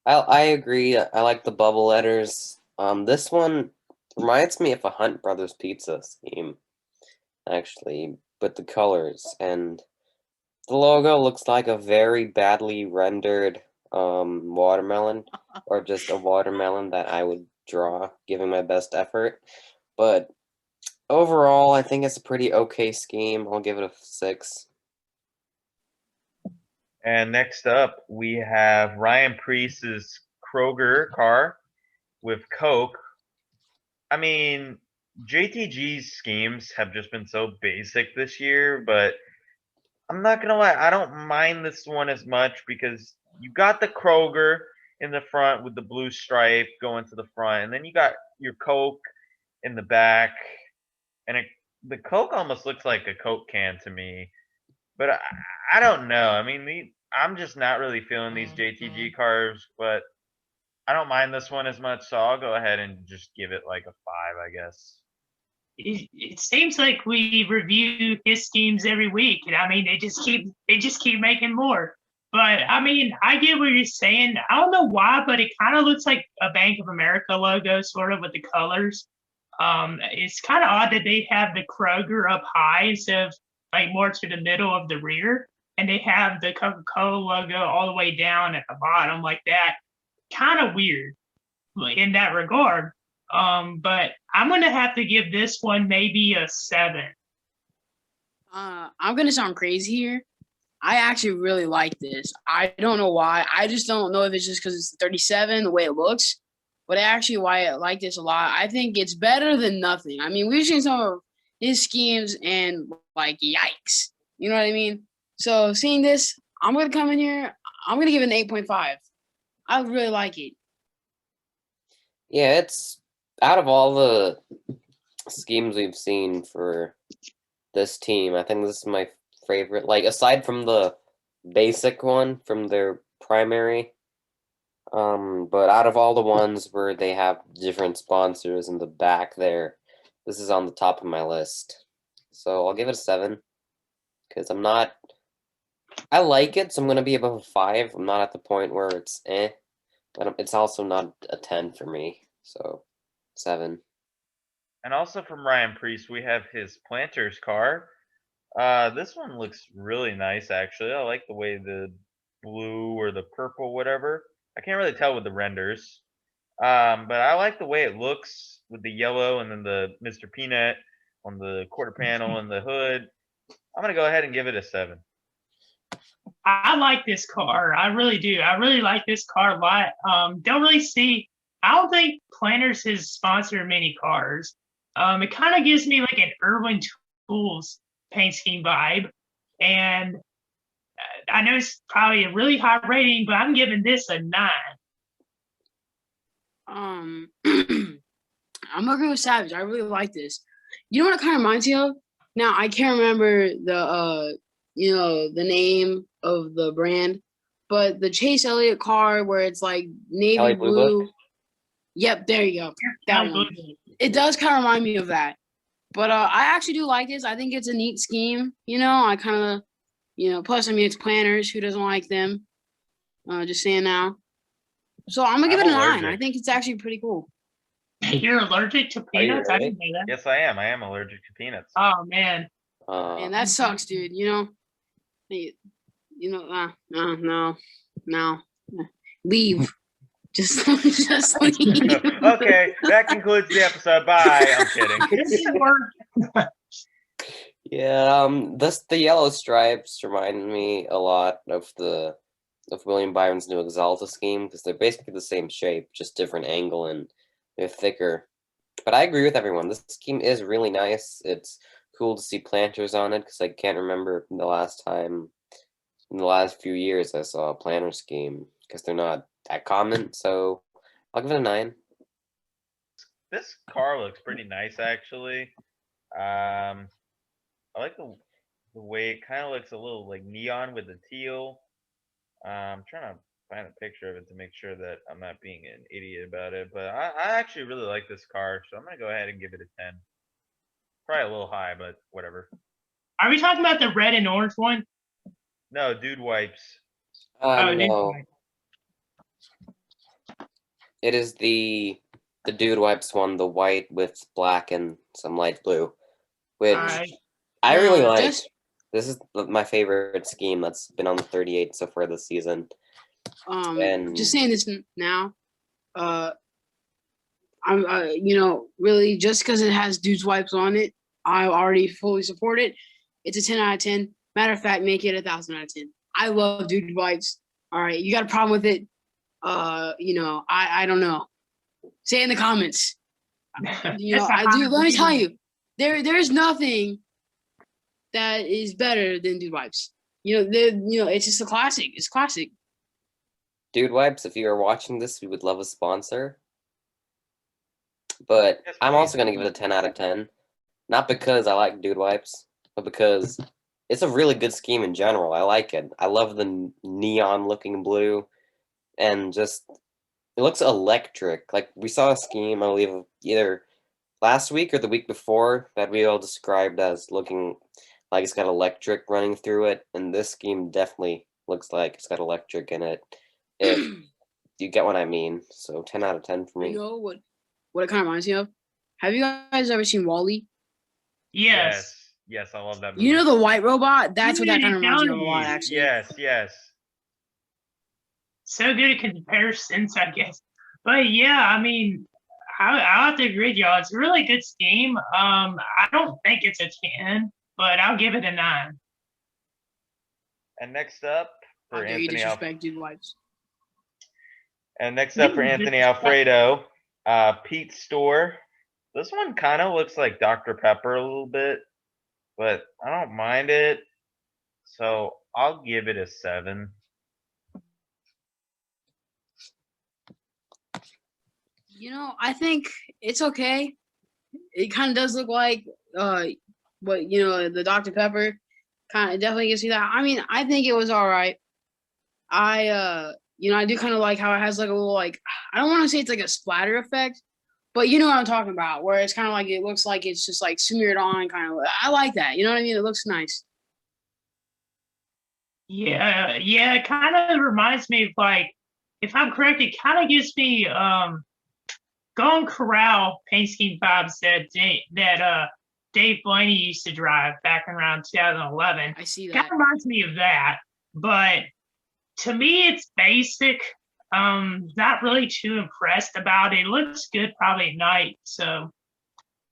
Speaker 4: I agree. I like the bubble letters. This one reminds me of a Hunt Brothers pizza scheme, actually, with the colors, and the logo looks like a very badly rendered watermelon, or just a watermelon that I would draw, giving my best effort. But overall, I think it's a pretty okay scheme. I'll give it a 6.
Speaker 2: And next up, we have Ryan Priest's Kroger car with Coke. I mean, JTG's schemes have just been so basic this year, but I'm not gonna lie, I don't mind this one as much because you got the Kroger in the front with the blue stripe going to the front, and then you got your Coke in the back, and the Coke almost looks like a Coke can to me. But I don't know. I mean, I'm just not really feeling these JTG cars, but I don't mind this one as much, so I'll go ahead and just give it like a 5, I guess.
Speaker 3: It seems like we review his schemes every week, and I mean, they just keep making more. But I mean, I get what you're saying. I don't know why, but it kind of looks like a Bank of America logo, sort of with the colors. It's kind of odd that they have the Kroger up high instead of like more to the middle of the rear, and they have the Coca-Cola logo all the way down at the bottom like that. Kind of weird in that regard. But I'm gonna have to give this one maybe a 7.
Speaker 5: I'm gonna sound crazy here. I actually really like this. I don't know why. I just don't know if it's just because it's 37, the way it looks. But actually, why I like this a lot. I think it's better than nothing. I mean, we've seen some of his schemes and like, yikes. You know what I mean? So seeing this, I'm gonna come in here. I'm gonna give it an 8.5. I really like it.
Speaker 4: Yeah, it's out of all the schemes we've seen for this team, I think this is my favorite. Like, aside from the basic one from their primary, but out of all the ones where they have different sponsors in the back there, this is on the top of my list. So I'll give it a 7 because I like it, so I'm gonna be above a 5. I'm not at the point where it's but it's also not a 10 for me. So 7.
Speaker 2: And also from Ryan Priest, we have his Planters car. This one looks really nice, actually. I like the way the blue or the purple, whatever. I can't really tell with the renders. But I like the way it looks with the yellow and then the Mr. Peanut on the quarter panel and the hood. I'm going to go ahead and give it a 7.
Speaker 3: I like this car. I really do. I really like this car a lot. Don't really see. I don't think Planters has sponsored many cars. It kind of gives me like an Irwin Tools paint scheme vibe, and I know it's probably a really high rating, but I'm giving this a 9.
Speaker 5: I'm gonna go with Savage. I really like this. You know what it kind of reminds me of? Now I can't remember the the name of the brand, but the Chase Elliott car where it's like navy
Speaker 4: Kelly Blue
Speaker 5: blue.
Speaker 4: Book?
Speaker 5: Yep, there you go. That one. It does kind of remind me of that. But I actually do like this. I think it's a neat scheme. I kind of, plus, I mean, it's Planters. Who doesn't like them? Just saying now. So I'm going to give it a 9. I think it's actually pretty cool.
Speaker 3: You're allergic to peanuts? I
Speaker 4: really?
Speaker 3: didn't know that.
Speaker 2: Yes, I am. I am allergic to peanuts.
Speaker 3: Oh, man.
Speaker 5: And that sucks, dude. No. Leave. Just leave.
Speaker 2: Okay, that concludes the episode. Bye. I'm kidding.
Speaker 3: This is work.
Speaker 4: Yeah, the yellow stripes remind me a lot of William Byron's new Exalta scheme because they're basically the same shape, just different angle, and they're thicker. But I agree with everyone. This scheme is really nice. It's cool to see Planters on it because I can't remember the last time in the last few years I saw a planter scheme because they're not that common. So I'll give it a 9.
Speaker 2: This car looks pretty nice, actually. I like the way it kind of looks a little like neon with the teal. I'm trying to find a picture of it to make sure that I'm not being an idiot about it, but I actually really like this car, so I'm gonna go ahead and give it a 10. Probably a little high, but whatever.
Speaker 3: Are we talking about the red and orange one?
Speaker 2: No, Dude Wipes.
Speaker 4: No. It is the Dude Wipes one, the white with black and some light blue, which I really like. This is my favorite scheme that's been on the 38 so far this season. And
Speaker 5: just saying this now, I'm really just because it has Dude's Wipes on it, I already fully support it. It's a 10 out of 10. Matter of fact, make it 1,000 out of 10. I love Dude's Wipes. All right, you got a problem with it? I don't know. Say it in the comments. You know,
Speaker 3: That's a
Speaker 5: I do.
Speaker 3: high
Speaker 5: Let me tell
Speaker 3: rating.
Speaker 5: you, there's nothing that is better than Dude Wipes. It's just a classic. It's classic.
Speaker 4: Dude Wipes, if you are watching this, we would love a sponsor. But
Speaker 2: Yes,
Speaker 4: I'm
Speaker 2: please.
Speaker 4: also going to give it a 10 out of 10. Not because I like Dude Wipes, but because it's a really good scheme in general. I like it. I love the neon looking blue and just it looks electric. Like we saw a scheme, I believe, either last week or the week before that we all described as looking like it's got electric running through it, and this scheme definitely looks like it's got electric in it. If you get what I mean. So 10 out of 10 for me.
Speaker 5: You know what it kind of reminds me of? Have you guys ever seen Wall-E?
Speaker 3: Yes.
Speaker 2: Yes, I love that movie.
Speaker 5: You know the white robot? That's what that kind of reminds me of a
Speaker 3: Tony.
Speaker 5: lot, actually.
Speaker 2: Yes.
Speaker 3: So good at comparisons, I guess. But yeah, I mean, I'll have to agree with y'all. It's a really good scheme. I don't think it's a 10, but I'll give it a 9.
Speaker 2: And next up
Speaker 5: How
Speaker 2: for
Speaker 5: dare you
Speaker 2: Anthony
Speaker 5: disrespect Dude Wipes?
Speaker 3: Disrespect.
Speaker 2: Alfredo, Pete's Store. This one kind of looks like Dr. Pepper a little bit, but I don't mind it. So I'll give it a 7.
Speaker 5: You know, I think it's okay. It kind of does look like what the Dr. Pepper kind of definitely gives me that. I mean, I think it was all right. I do kind of like how it has like a little like I don't want to say it's like a splatter effect, but you know what I'm talking about, where it's kind of like it looks like it's just like smeared on kind of. I like that. You know what I mean? It looks nice.
Speaker 3: Yeah, it kind of reminds me of like, if I'm correct, it kind of gives me Golden Corral paint scheme vibes that Dave Blaney used to drive back in around 2011.
Speaker 5: I see
Speaker 3: Kind
Speaker 5: that.
Speaker 3: of reminds me of that, but to me, it's basic. Not really too impressed about it. It looks good probably at night, so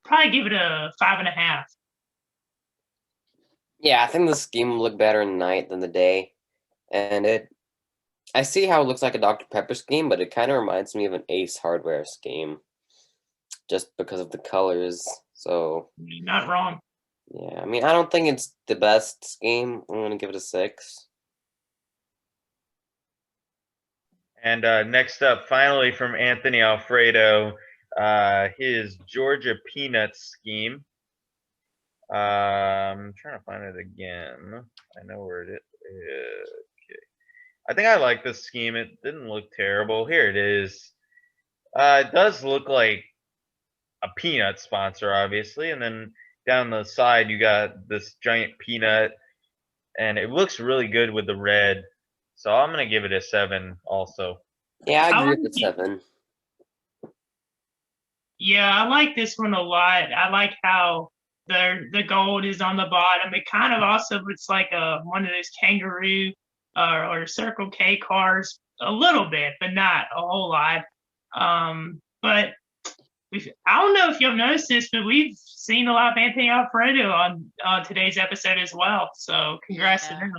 Speaker 3: probably give it a 5.5.
Speaker 4: Yeah, I think the scheme will look better in the night than the day. And I see how it looks like a Dr. Pepper scheme, but it kind of reminds me of an Ace Hardware scheme. Just because of the colors. So,
Speaker 3: You're not wrong.
Speaker 4: yeah, I mean, I don't think it's the best scheme. I'm going to give it a 6.
Speaker 2: And next up, finally from Anthony Alfredo, his Georgia Peanuts scheme. I'm trying to find it again. I know where it is. Okay. I think I like this scheme. It didn't look terrible. Here it is. It does look like a peanut sponsor, obviously. And then down the side, you got this giant peanut. And it looks really good with the red. So I'm going to give it a 7 also.
Speaker 4: Yeah, I
Speaker 3: I
Speaker 4: agree
Speaker 3: like
Speaker 4: with the
Speaker 3: it.
Speaker 4: 7.
Speaker 3: Yeah, I like this one a lot. I like how the gold is on the bottom. It kind of also looks like one of those kangaroo or Circle K cars a little bit, but not a whole lot. But I don't know if you've noticed this, but we've seen a lot of Anthony Alfredo on today's episode as well. So congrats to
Speaker 5: Yeah.
Speaker 3: them.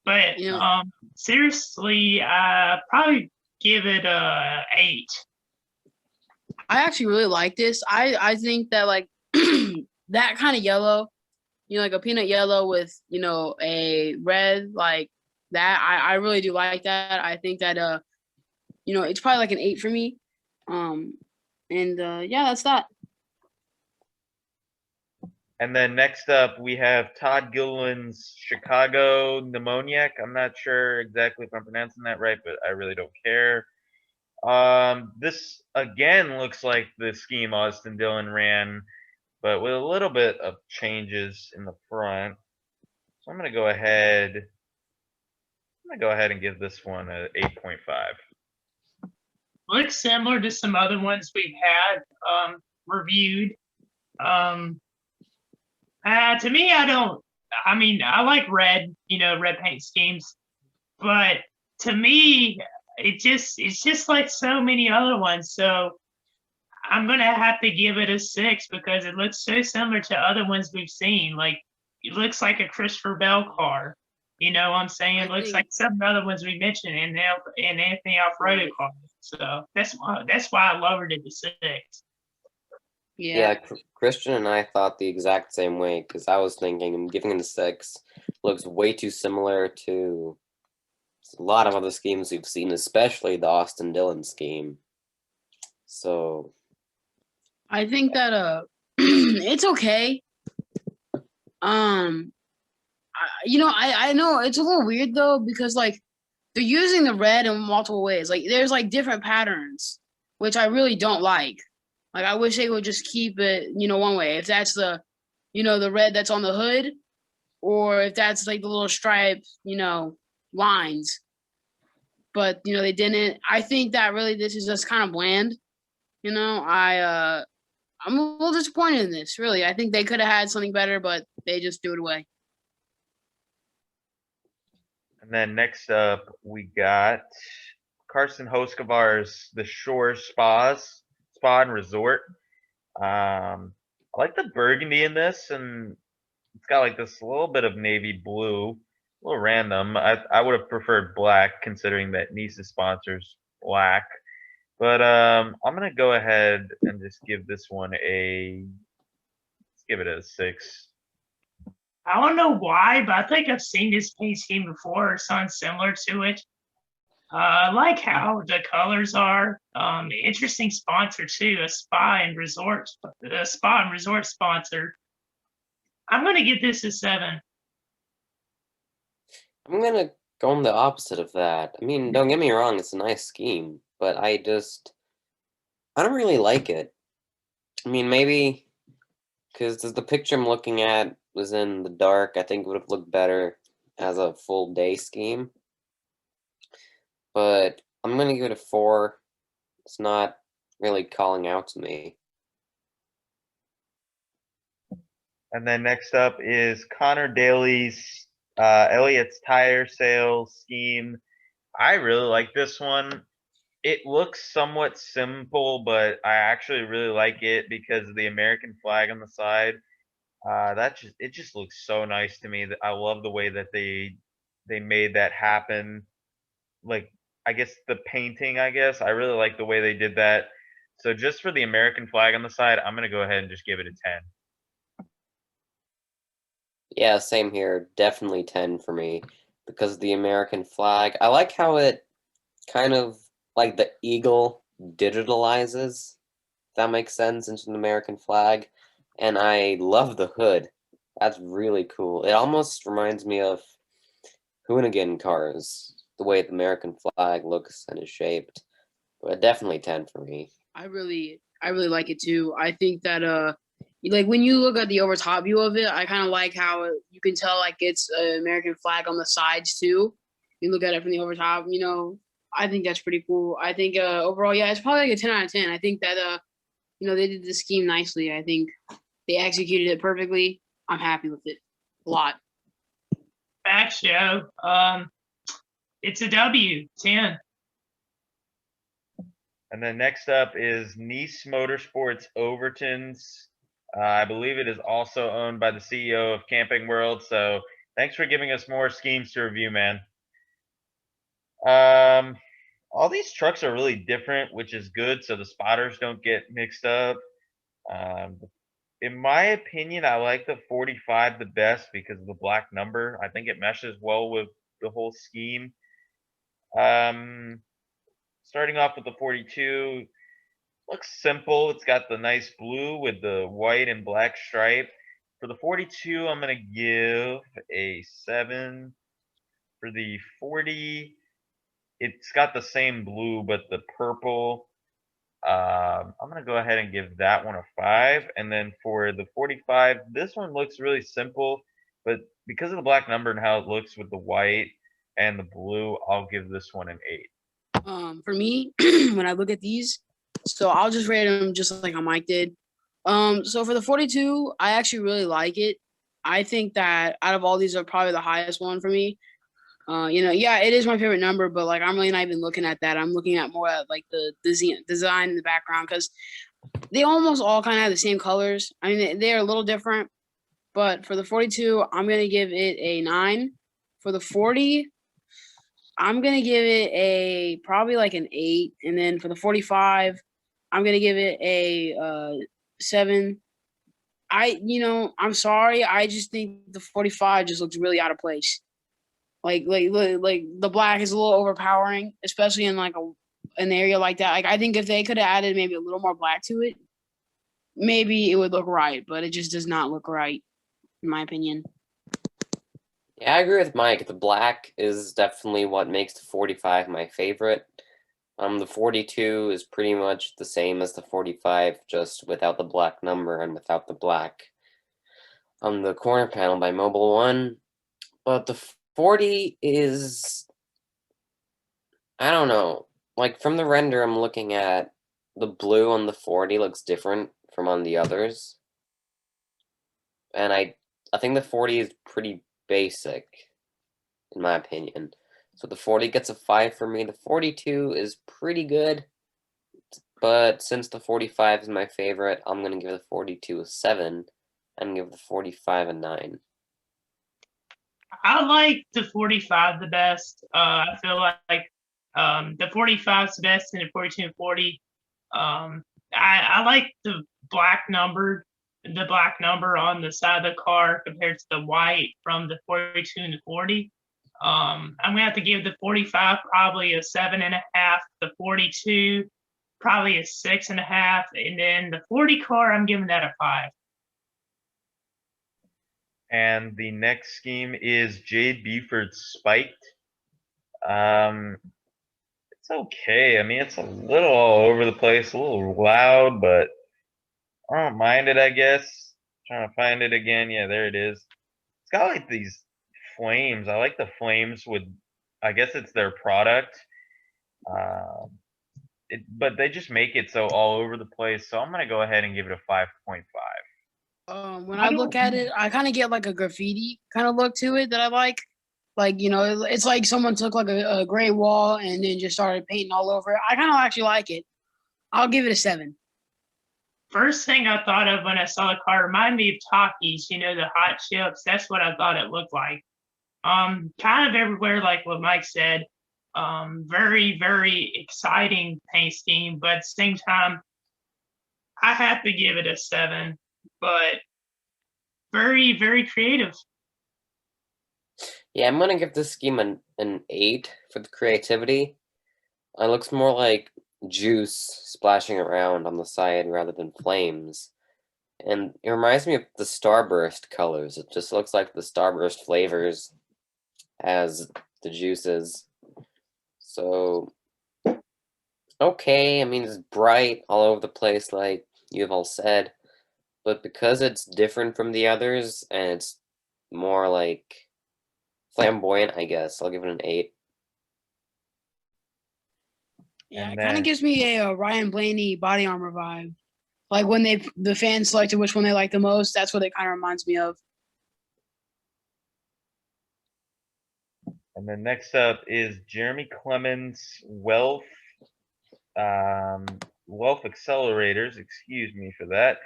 Speaker 3: But
Speaker 5: Yeah.
Speaker 3: seriously, probably give it a 8.
Speaker 5: I actually really like this. I think that like that kind of yellow, like a peanut yellow with a red like that. I really do like that. I think that it's probably like an 8 for me. Yeah, that's that.
Speaker 2: And then next up, we have Todd Gilliland's Chicago Pneumoniac. I'm not sure exactly if I'm pronouncing that right, but I really don't care. This again looks like the scheme Austin Dillon ran, but with a little bit of changes in the front. So I'm gonna go ahead and give this one a 8.5.
Speaker 3: Looks similar to some other ones we've had reviewed. To me, I like red, red paint schemes, but to me, it's just like so many other ones. So I'm gonna have to give it a 6 because it looks so similar to other ones we've seen. Like it looks like a Christopher Bell car. You know what I'm saying? It looks like some other ones we mentioned in Anthony Alfredo cars. So that's why I lowered it to 6.
Speaker 4: Yeah, Christian and I thought the exact same way because I was thinking I'm giving it a 6. Looks way too similar to a lot of other schemes we've seen, especially the Austin Dillon scheme. So
Speaker 5: I think that it's okay. I know it's a little weird though because like they're using the red in multiple ways. Like there's like different patterns, which I really don't like. Like I wish they would just keep it, one way. If that's the, the red that's on the hood, or if that's like the little stripe, lines. But they didn't. I think that really this is just kind of bland. I'm a little disappointed in this. Really, I think they could have had something better, but they just threw it away.
Speaker 2: And then next up, we got Carson Hoskovar's The Shore Spa and Resort. I like the burgundy in this, and it's got like this little bit of navy blue, a little random. I would have preferred black, considering that Nice's sponsors black. But I'm gonna go ahead and just give this one let's give it a 6.
Speaker 3: I don't know why, but I think I've seen this paint scheme before or something similar to it. I like how the colors are. Interesting sponsor too, a spa and resort sponsor. I'm gonna give this a 7.
Speaker 4: I'm gonna go on the opposite of that. I mean, don't get me wrong, it's a nice scheme, but I don't really like it. I mean, maybe because the picture I'm looking at was in the dark. I think it would have looked better as a full day scheme. But I'm gonna give it a 4. It's not really calling out to me.
Speaker 2: And then next up is Connor Daly's Elliot's tire sales scheme. I really like this one. It looks somewhat simple, but I actually really like it because of the American flag on the side. It just looks so nice to me. That I love the way that they made that happen. Like, I guess the painting, I really like the way they did that. So just for the American flag on the side, I'm gonna go ahead and just give it a 10.
Speaker 4: Yeah, same here. Definitely 10 for me because of the American flag. I like how it kind of like the eagle digitalizes, if that makes sense, into the American flag. And I love the hood. That's really cool. It almost reminds me of Hoonigan cars, the way the American flag looks and is shaped. But definitely 10 for me.
Speaker 5: I really like it too. I think that like when you look at the over top view of it, I kind of like how you can tell like it's an American flag on the sides too. You look at it from the over top, I think that's pretty cool. I think overall, yeah, it's probably like a 10 out of 10. I think that they did the scheme nicely. I think they executed it perfectly. I'm happy with it a lot.
Speaker 3: Back show. It's a W, 10.
Speaker 2: And then next up is Nice Motorsports Overton's. I believe it is also owned by the CEO of Camping World. So thanks for giving us more schemes to review, man. All these trucks are really different, which is good, so the spotters don't get mixed up. In my opinion, I like the 45 the best because of the black number. I think it meshes well with the whole scheme. Starting off with the 42, looks simple. It's got the nice blue with the white and black stripe. For the 42, I'm going to give a 7. For the 40, it's got the same blue, but the purple. I'm going to go ahead and give that one a 5. And then for the 45, this one looks really simple, but because of the black number and how it looks with the white and the blue, I'll give this one an 8.
Speaker 5: For me, when I look at these, so I'll just rate them just like Mike did. So for the 42, I actually really like it. I think that out of all these are probably the highest one for me. Yeah, it is my favorite number, but like I'm really not even looking at that. I'm looking at more at like the design in the background because they almost all kind of have the same colors. I mean, they're a little different, but for the 42, I'm gonna give it a 9. For the 40, I'm gonna give it probably like an 8, and then for the 45, I'm gonna give it a 7. I'm sorry. I just think the 45 just looks really out of place. Like the black is a little overpowering, especially in like an area like that. Like I think if they could have added maybe a little more black to it, maybe it would look right. But it just does not look right, in my opinion.
Speaker 4: Yeah, I agree with Mike. The black is definitely what makes the 45 my favorite. The 42 is pretty much the same as the 45, just without the black number and without the black on the corner panel by Mobile One. But the 40 is, I don't know. Like from the render I'm looking at, the blue on the 40 looks different from on the others. And I think the 40 is pretty basic, in my opinion. So the 40 gets a 5 for me. The 42 is pretty good. But since the 45 is my favorite, I'm going to give the 42 a 7 and give the 45 a 9.
Speaker 3: I like the 45 the best. I feel like the 45 is the best in the 42 and 40. I like the black number on the side of the car compared to the white from the 42 and the 40. I'm gonna have to give the 45 probably a 7.5. The 42 probably a 6.5, and then the 40 car I'm giving that a 5.
Speaker 2: And the next scheme is Jade Buford's Spiked. It's okay. I mean, it's a little all over the place, a little loud, but I don't mind it, I guess. Trying to find it again. Yeah, there it is. It's got like these flames. I like the flames with, I guess it's their product. But they just make it so all over the place. So I'm going to go ahead and give it a 5.5.
Speaker 5: When I look at it, I kind of get like a graffiti kind of look to it that I like. Like, it's like someone took like a gray wall and then just started painting all over it. I kind of actually like it. I'll give it a 7.
Speaker 3: First thing I thought of when I saw the car reminded me of Takis, the hot chips. That's what I thought it looked like. Kind of everywhere, like what Mike said. Very, very exciting paint scheme, but at the same time, I have to give it a 7. But very, very creative.
Speaker 4: Yeah, I'm going to give this scheme an 8 for the creativity. It looks more like juice splashing around on the side rather than flames. And it reminds me of the Starburst colors. It just looks like the Starburst flavors as the juices. So, okay, I mean, it's bright all over the place, like you've all said. But because it's different from the others, and it's more like flamboyant, I guess, I'll give it an 8.
Speaker 5: Yeah,
Speaker 2: And
Speaker 5: it kind
Speaker 2: then-
Speaker 5: of gives me a Ryan Blaney body armor vibe. Like when the fans selected which one they like the most, that's what it kind of reminds me of.
Speaker 2: And then next up is Jeremy Clemens' Wealth Accelerators. Excuse me for that.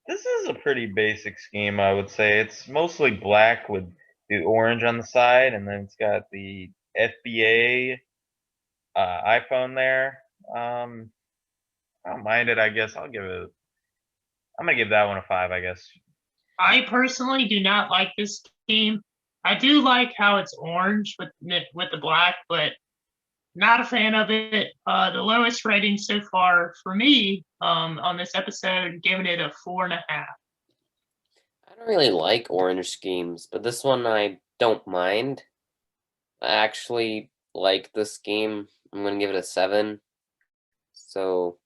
Speaker 2: This is a pretty basic scheme, I would say. It's mostly black with the orange on the side, and then it's got the FBA iPhone there. I don't mind it, I guess. I'm gonna give that one a 5, I guess.
Speaker 3: I personally do not like this scheme. I do like how it's orange with the black, but not a fan of it. The lowest rating so far for me on this episode, giving it a 4.5.
Speaker 4: I don't really like orange schemes, but this one I don't mind. I actually like this scheme. I'm going to give it a 7. So,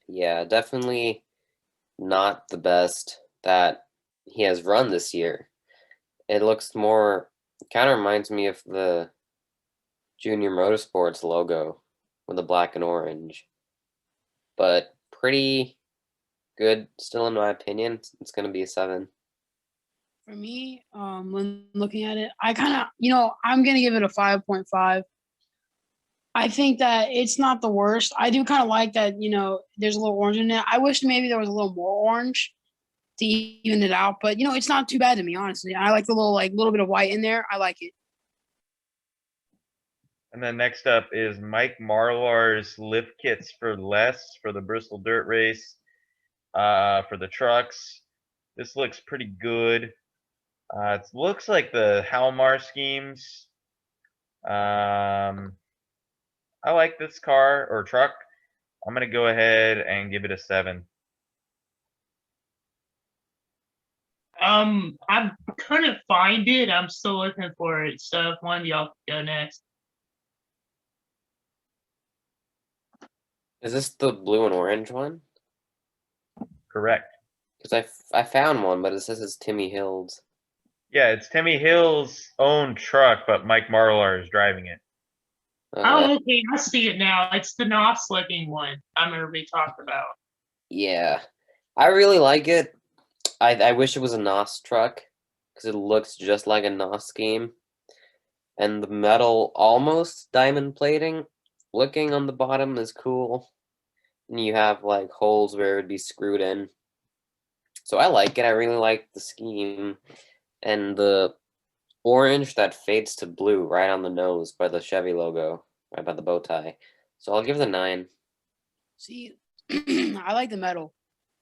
Speaker 4: yeah, definitely not the best that he has run this year. It looks more, kind of reminds me of the Junior Motorsports logo with the black and orange. But pretty good still, in my opinion. It's going to be a 7.
Speaker 5: For me, when looking at it, I kind of, I'm going to give it a 5.5. I think that it's not the worst. I do kind of like that, there's a little orange in it. I wish maybe there was a little more orange to even it out, but it's not too bad to me, honestly. I like the little bit of white in there. I like it.
Speaker 2: And then next up is Mike Marlar's Lift Kits for Less for the Bristol Dirt Race. for the trucks. This looks pretty good. It looks like the Halmar schemes. I like this car or truck. I'm gonna go ahead and give it a 7.
Speaker 3: I'm couldn't find it. I'm still looking for it. So if one of y'all can go next.
Speaker 4: Is this the blue and orange one?
Speaker 2: Correct.
Speaker 4: Because I found one, but it says it's Timmy Hill's.
Speaker 2: Yeah, it's Timmy Hill's own truck, but Mike Marlar is driving it.
Speaker 3: Oh, okay. I see it now. It's the NOS looking one I remember we talked about.
Speaker 4: Yeah, I really like it. I wish it was a NOS truck because it looks just like a NOS scheme. And the metal almost diamond plating looking on the bottom is cool. And you have like holes where it would be screwed in. So I like it. I really like the scheme. And the orange that fades to blue right on the nose by the Chevy logo, right by the bow tie. So I'll give it a 9.
Speaker 5: See, I like the metal,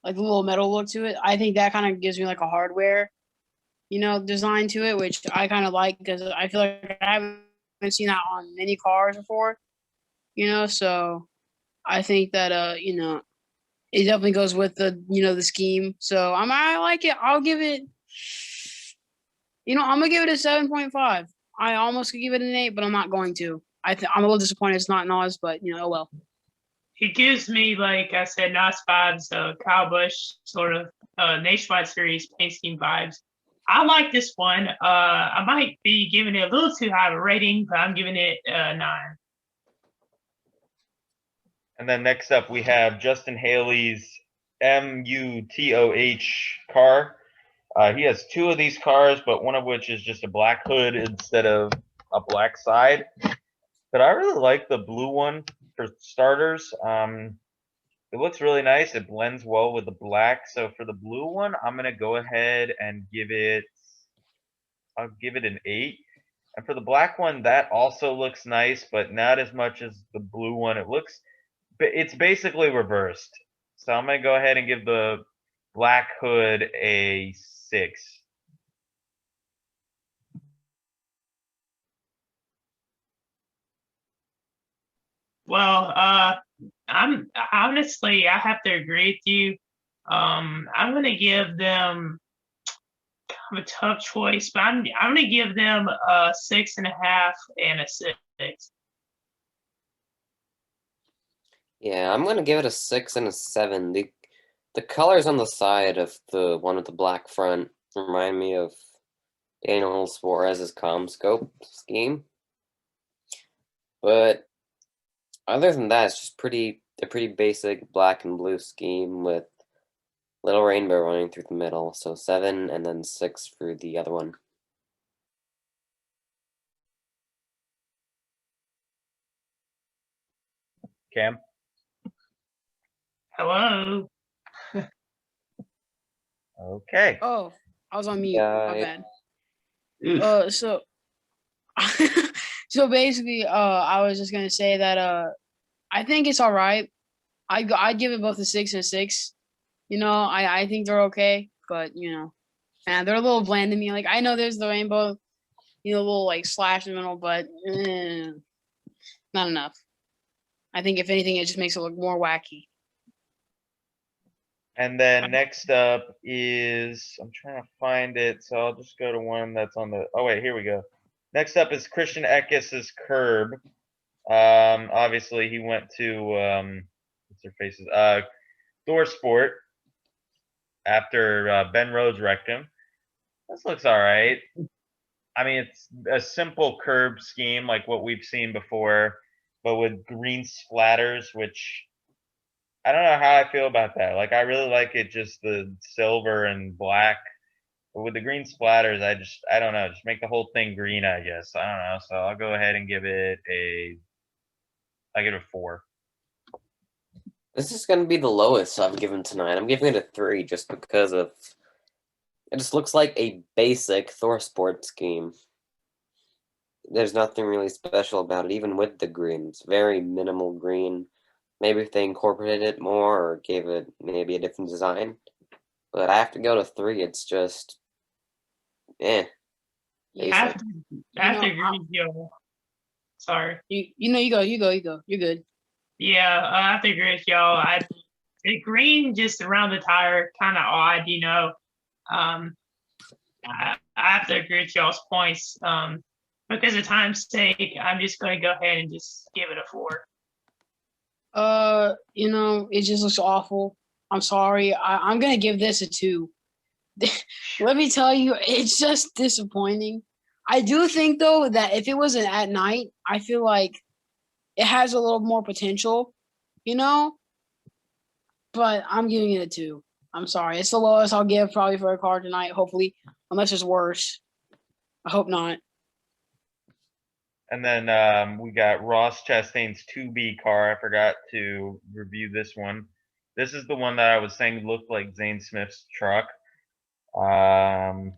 Speaker 5: like the little metal look to it. I think that kind of gives me like a hardware, design to it, which I kind of like because I feel like I haven't seen that on many cars before, So I think that it definitely goes with the scheme. So I like it. I'll give it. I'm gonna give it a 7.5. I almost could give it an 8, but I'm not going to. I'm a little disappointed it's not NOS, but oh well.
Speaker 3: It gives me, like I said, NOS vibes, Kyle Busch sort of Nationwide Series paint scheme vibes. I like this one. I might be giving it a little too high of a rating, but I'm giving it a 9.
Speaker 2: And then next up we have Justin Haley's MUTOH car. He has 2 of these cars, but one of which is just a black hood instead of a black side. But I really like the blue one for starters. It looks really nice. It blends well with the black. So for the blue one, I'm gonna go ahead and I'll give it an 8. And for the black one, that also looks nice, but not as much as the blue one. It's basically reversed. So I'm gonna go ahead and give the black hood a 6.
Speaker 3: Well, I'm honestly, I have to agree with you. I'm gonna give them a tough choice, but I'm gonna give them a 6.5 and a 6.
Speaker 4: Yeah, I'm gonna give it a 6 and a 7. The colors on the side of the one with the black front remind me of Daniel Suarez's Comscope scheme. But other than that, it's just a pretty basic black and blue scheme with little rainbow running through the middle. So 7 and then 6 for the other one.
Speaker 2: Cam?
Speaker 3: Hello.
Speaker 2: Okay.
Speaker 5: Oh, I was on mute.
Speaker 4: Yeah,
Speaker 5: My bad. So so basically, I was just gonna say that I think it's all right. I'd give it both a 6 and a 6. I think they're okay, but and they're a little bland to me. Like I know there's the rainbow, little like slash in the middle, but not enough. I think if anything, it just makes it look more wacky.
Speaker 2: And then next up is, I'm trying to find it, so I'll just go to one that's on the, oh wait, here we go. Next up is Christian Eckes's Curb. Obviously he went to, what's their faces? Thor Sport after Ben Rhodes wrecked him. This looks all right. I mean, it's a simple curb scheme like what we've seen before, but with green splatters, which I don't know how I feel about that. Like, I really like it just the silver and black. But with the green splatters, I don't know. Just make the whole thing green, I guess. I don't know. So I'll go ahead and give it I give it a 4.
Speaker 4: This is gonna be the lowest I've given tonight. I'm giving it a 3 just because of it just looks like a basic Thor Sport scheme. There's nothing really special about it, even with the green. It's very minimal green. Maybe if they incorporated it more or gave it maybe a different design. But I have to go to 3. It's just,
Speaker 3: Yeah,
Speaker 4: basic.
Speaker 3: I have to
Speaker 5: know,
Speaker 3: agree with you. Sorry.
Speaker 5: you go. You're good.
Speaker 3: Yeah, I have to agree with y'all. The green just around the tire, kind of odd, you know. I have to agree with y'all's points. Because of time's sake, I'm just going to go ahead and just give it a 4.
Speaker 5: It just looks awful. I'm sorry. I'm gonna give this a 2. Let me tell you, it's just disappointing. I do think though that if it wasn't at night, I feel like it has a little more potential, you know. But I'm giving it a 2. I'm sorry. It's the lowest I'll give probably for a car tonight. Hopefully, unless it's worse. I hope not.
Speaker 2: And then we got Ross Chastain's 2B car. I forgot to review this one. This is the one that I was saying looked like Zane Smith's truck. I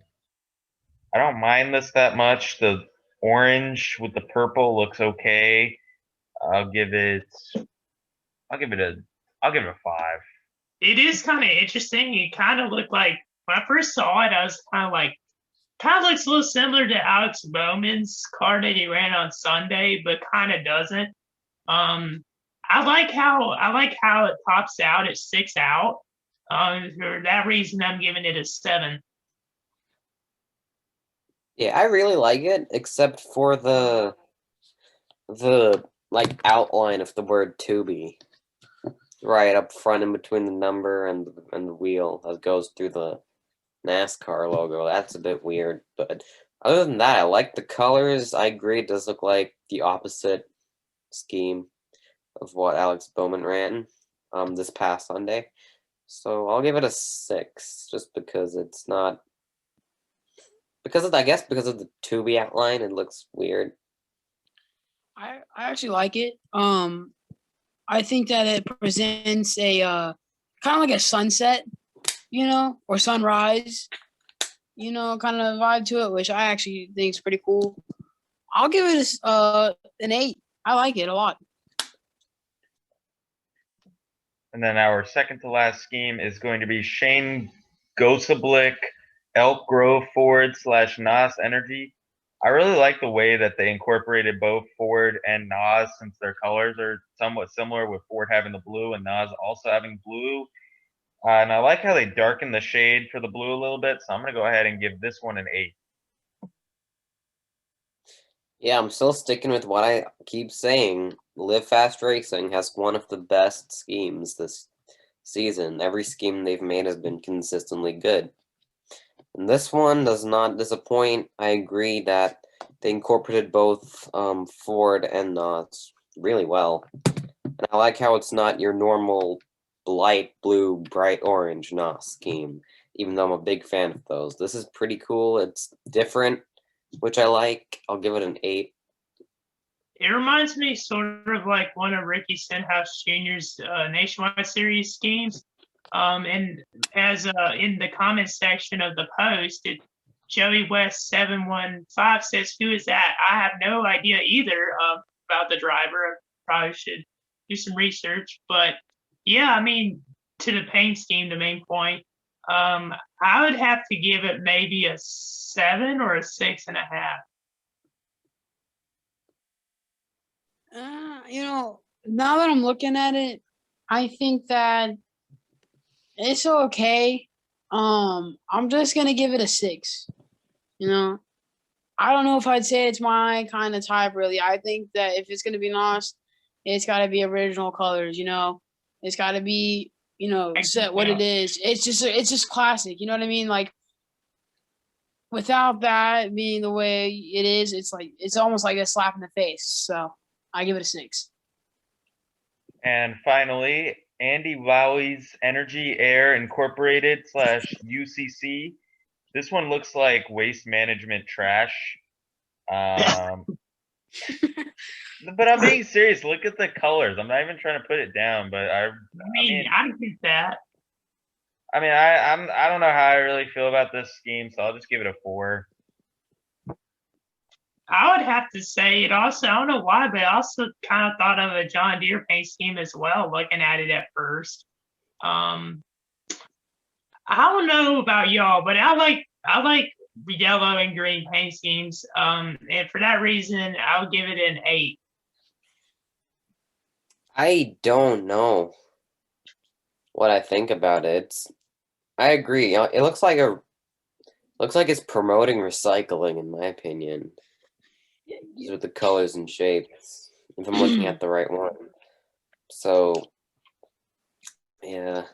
Speaker 2: don't mind this that much. The orange with the purple looks okay. I'll give it a 5.
Speaker 3: It is kind of interesting. It kind of looked like, when I first saw it, I was kind of looks a little similar to Alex Bowman's car that he ran on Sunday, but kind of doesn't. I like how it pops out, it sticks out. For that reason, I'm giving it a 7.
Speaker 4: Yeah, I really like it, except for the like outline of the word "to-be" right up front in between the number and the wheel that goes through the NASCAR logo. That's a bit weird, but other than that, I like the colors. I agree, it does look like the opposite scheme of what Alex Bowman ran this past Sunday. So I'll give it a 6, just because it's not because of the 2B outline. It looks weird.
Speaker 5: I actually like it. I think that it presents a kind of like a sunset, or sunrise, kind of vibe to it, which I actually think is pretty cool. I'll give it an 8. I like it a lot.
Speaker 2: And then our second to last scheme is going to be Shane Gosablick, Elk Grove Ford / NOS Energy. I really like the way that they incorporated both Ford and NOS, since their colors are somewhat similar, with Ford having the blue and NOS also having blue. And I like how they darken the shade for the blue a little bit, so I'm going to go ahead and give this one an 8.
Speaker 4: Yeah, I'm still sticking with what I keep saying. Live Fast Racing has one of the best schemes this season. Every scheme they've made has been consistently good. And this one does not disappoint. I agree that they incorporated both Ford and NOS really well. And I like how it's not your normal light blue, bright orange NOS scheme, even though I'm a big fan of those. This is pretty cool. It's different, which I like. I'll give it an 8.
Speaker 3: It reminds me sort of like one of Ricky Stenhouse Jr.'s Nationwide Series schemes. And as in the comments section of the post, Joey West 715 says, "Who is that?" I have no idea either about the driver. I probably should do some research. But yeah, I mean, to the paint scheme, the main point, I would have to give it maybe a 7 or a 6.5.
Speaker 5: Now that I'm looking at it, I think that it's okay. I'm just gonna give it a 6. I don't know if I'd say it's my kind of type really. I think that if it's gonna be NOS, it's gotta be original colors, It's gotta be, set what it is. It's just classic, you know what I mean? Like without that being the way it is, it's almost like a slap in the face. So I give it a 6.
Speaker 2: And finally, Andy Vowey's Energy Air Incorporated / UCC. This one looks like waste management trash. But I'm being serious. Look at the colors. I'm not even trying to put it down, but I
Speaker 3: get that.
Speaker 2: I mean, I don't know how I really feel about this scheme, so I'll just give it a 4.
Speaker 3: I would have to say it also, I don't know why, but I also kind of thought of a John Deere paint scheme as well, looking at it at first. I don't know about y'all, but I like yellow and green paint schemes. And for that reason, I'll give it an 8.
Speaker 4: I don't know what I think about it. I agree. It looks like it's promoting recycling, in my opinion. Just with the colors and shapes, if I'm looking at the right one. So, yeah,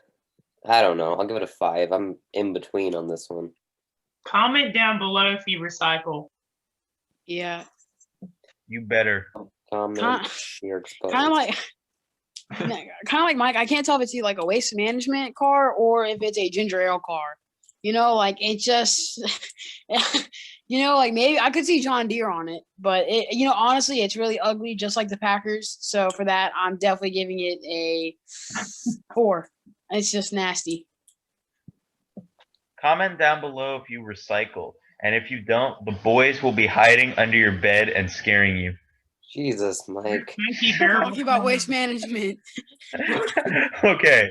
Speaker 4: I don't know. I'll give it a 5. I'm in between on this one.
Speaker 3: Comment down below if you recycle.
Speaker 5: Yeah.
Speaker 2: You better.
Speaker 4: Comment. You're exposed.
Speaker 5: Kind of like Mike. I can't tell if it's either like a waste management car or if it's a ginger ale car. You know, like it just, you know, like maybe I could see John Deere on it, but it, you know, honestly, it's really ugly, just like the Packers. So for that, I'm definitely giving it a 4. It's just nasty.
Speaker 2: Comment down below if you recycle. And if you don't, the boys will be hiding under your bed and scaring you.
Speaker 4: Jesus, Mike.
Speaker 3: Thank you very much.
Speaker 5: Talking about waste management.
Speaker 2: Okay.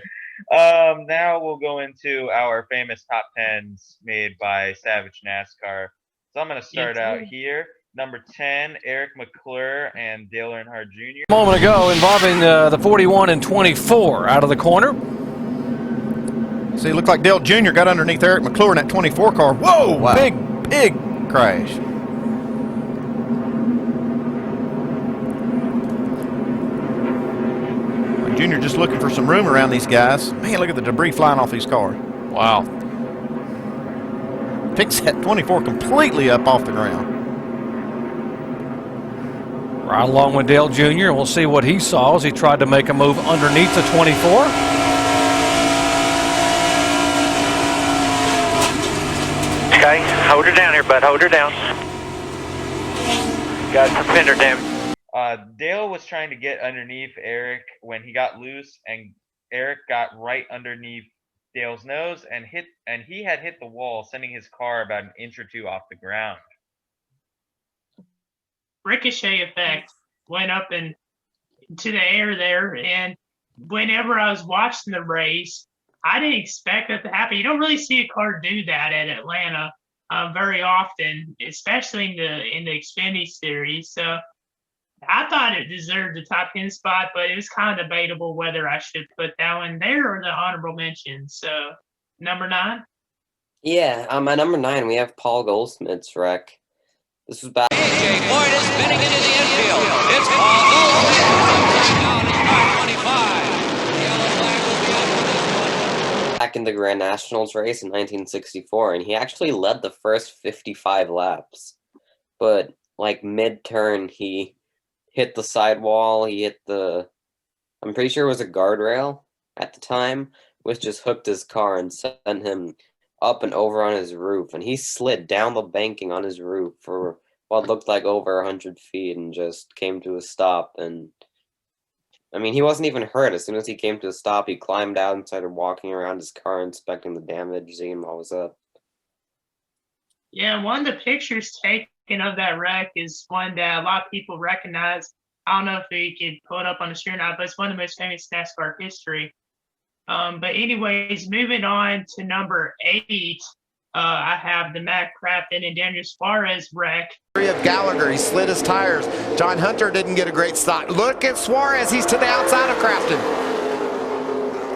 Speaker 2: Now we'll go into our famous top 10s made by Savage NASCAR. So I'm going to start out here. Number 10, Eric McClure and Dale Earnhardt Jr.
Speaker 8: A moment ago involving the 41 and 24 out of the corner.
Speaker 9: See, it looked like Dale Jr. got underneath Eric McClure in that 24 car. Whoa,
Speaker 8: Wow.
Speaker 9: big crash. Jr. just looking for some room around these guys. Man, look at the debris flying off his car.
Speaker 8: Wow.
Speaker 9: Picks that 24 completely up off the ground.
Speaker 8: Right along with Dale Jr. We'll see what he saw as he tried to make a move underneath the 24.
Speaker 10: Okay, hold her down here, bud. Hold her down. Got some fender damage.
Speaker 2: Dale was trying to get underneath Eric when he got loose, and Eric got right underneath Dale's nose and he had hit the wall, sending his car about an inch or two off the ground.
Speaker 3: Ricochet effect went up into the air there, and whenever I was watching the race, I didn't expect that to happen. You don't really see a car do that at Atlanta very often, especially in the Xfinity series. So I thought it deserved the top 10 spot, but it was kind of debatable whether I should put that one there or the honorable mention. So, number 9?
Speaker 4: Yeah, at number 9, we have Paul Goldsmith's wreck. This was back.
Speaker 1: AJ Boyd is spinning into the infield. It's Paul Goldsmith. Down in car 25. The yellow flag will be up for this one.
Speaker 4: Back in the Grand Nationals race in 1964, and he actually led the first 55 laps. But, like, mid-turn, he hit the sidewall, I'm pretty sure it was a guardrail at the time, which just hooked his car and sent him up and over on his roof. And he slid down the banking on his roof for what looked like over 100 feet and just came to a stop. And, I mean, he wasn't even hurt. As soon as he came to a stop, he climbed out and started walking around his car, inspecting the damage, seeing what was up.
Speaker 3: Yeah, one of the pictures taken of that wreck is one that a lot of people recognize. I don't know if we could pull it up on the screen or not, but it's one of the most famous NASCAR history. But anyways, moving on to number 8, I have the Matt Crafton and Daniel Suarez wreck.
Speaker 11: Of Gallagher, he slid his tires. John Hunter didn't get a great start. Look at Suarez, he's to the outside of Crafton.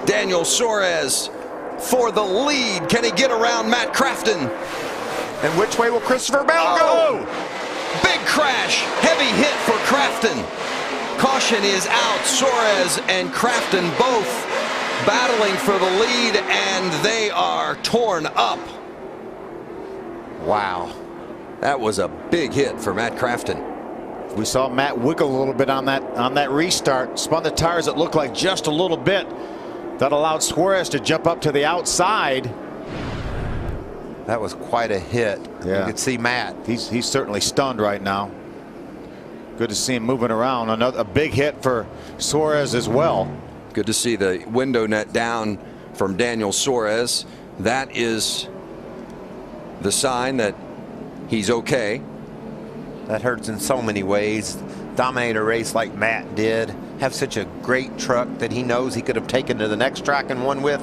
Speaker 12: Daniel Suarez for the lead. Can he get around Matt Crafton?
Speaker 11: And which way will Christopher Bell go?
Speaker 12: Big crash, heavy hit for Crafton. Caution is out. Suarez and Crafton both battling for the lead, and they are torn up.
Speaker 11: Wow.
Speaker 12: That was a big hit for Matt Crafton.
Speaker 9: We saw Matt wiggle a little bit on that restart. Spun the tires, it looked like just a little bit. That allowed Suarez to jump up to the outside.
Speaker 11: That was quite a hit.
Speaker 9: Yeah.
Speaker 11: You could see Matt.
Speaker 9: He's certainly stunned right now. Good to see him moving around. A big hit for Suarez as well.
Speaker 12: Good to see the window net down from Daniel Suarez. That is the sign that he's okay.
Speaker 11: That hurts in so many ways. Dominate a race like Matt did. Have such a great truck that he knows he could have taken to the next track and won with.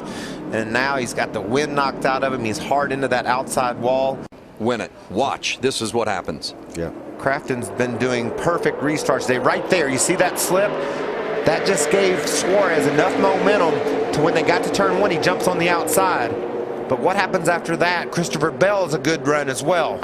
Speaker 11: And now he's got the wind knocked out of him. He's hard into that outside wall.
Speaker 12: Win it. Watch. This is what happens.
Speaker 11: Yeah. Crafton's been doing perfect restarts today. Right there, you see that slip? That just gave Suarez enough momentum to when they got to turn 1, he jumps on the outside. But what happens after that? Christopher Bell is a good run as well.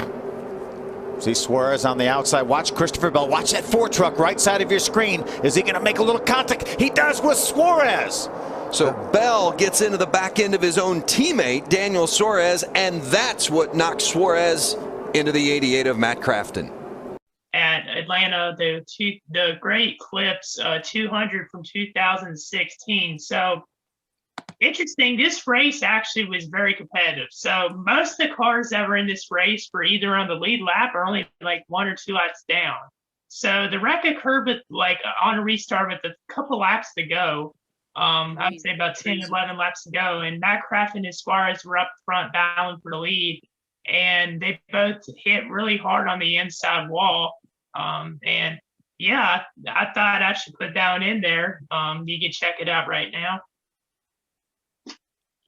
Speaker 9: See Suarez on the outside. Watch Christopher Bell. Watch that 4 truck right side of your screen. Is he going to make a little contact? He does with Suarez.
Speaker 12: So Bell gets into the back end of his own teammate, Daniel Suarez, and that's what knocked Suarez into the 88 of Matt Crafton.
Speaker 3: At Atlanta, the great clips 200 from 2016. So interesting, this race actually was very competitive. So most of the cars that were in this race were either on the lead lap or only like 1 or 2 laps down. So the wreck occurred with like on a restart with a couple laps to go. I would say about 10, 11 laps to go. And Matt Crafton and Suarez were up front battling for the lead. And they both hit really hard on the inside wall. And yeah, I thought I should put that one in there. You can check it out right now.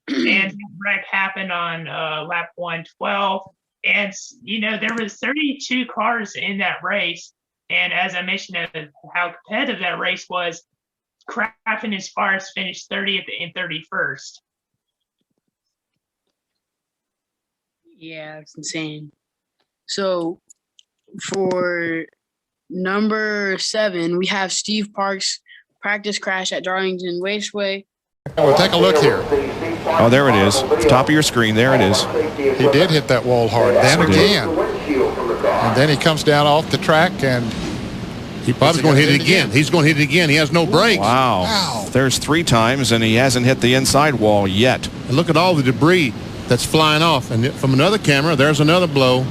Speaker 3: And that wreck happened on lap 112. And, you know, there was 32 cars in that race. And as I mentioned, how competitive that race was, Crafton and Suarez finished 30th and 31st.
Speaker 5: Yeah, it's insane. So for number 7, we have Steve Parks' practice crash at Darlington Raceway.
Speaker 13: Well, take a look here.
Speaker 14: Oh, there it is. Top of your screen. There it is.
Speaker 13: He did hit that wall hard. Then again. And then he comes down off the track and he probably going to hit it again. He's going to hit it again. He has no brakes.
Speaker 14: Wow.
Speaker 13: Wow.
Speaker 14: There's 3 times and he hasn't hit the inside wall yet.
Speaker 13: And look at all the debris that's flying off. And from another camera, there's another blow.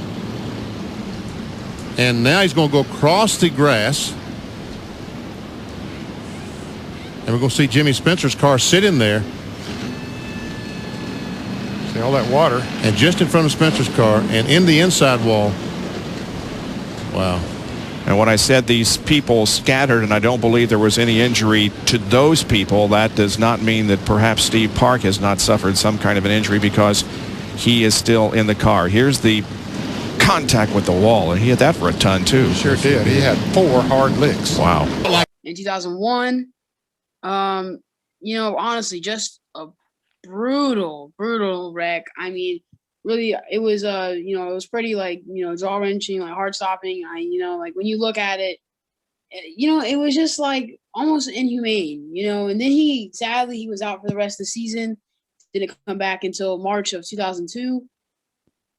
Speaker 13: And now he's going to go across the grass. And we're going to see Jimmy Spencer's car sit in there. See all that water. And just in front of Spencer's car and in the inside wall. Wow.
Speaker 14: And when I said these people scattered and I don't believe there was any injury to those people, that does not mean that perhaps Steve Park has not suffered some kind of an injury because he is still in the car. Here's the contact with the wall, and he hit that for a ton too.
Speaker 13: Sure did. He had 4 hard licks.
Speaker 14: Wow.
Speaker 5: In 2001, you know, honestly, just a brutal wreck. I mean, really, it was you know, it was pretty like, you know, jaw wrenching, like heart stopping. You know, like when you look at it, you know, it was just like almost inhumane, you know. And then sadly he was out for the rest of the season. Didn't come back until March of 2002.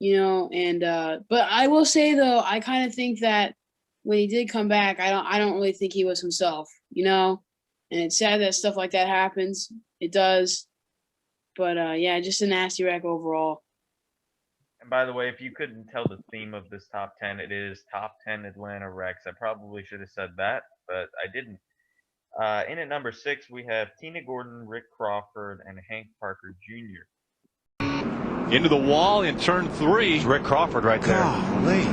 Speaker 5: You know, and but I will say though, I kind of think that when he did come back, I don't really think he was himself, you know. And it's sad that stuff like that happens. It does. But yeah, just a nasty wreck overall.
Speaker 2: And by the way, if you couldn't tell the theme of this top 10, it is top 10 Atlanta wrecks. I probably should have said that, but I didn't. In at number 6, we have Tina Gordon, Rick Crawford, and Hank Parker Jr.
Speaker 15: Into the wall in turn 3.
Speaker 11: It's Rick Crawford right there.
Speaker 15: Golly.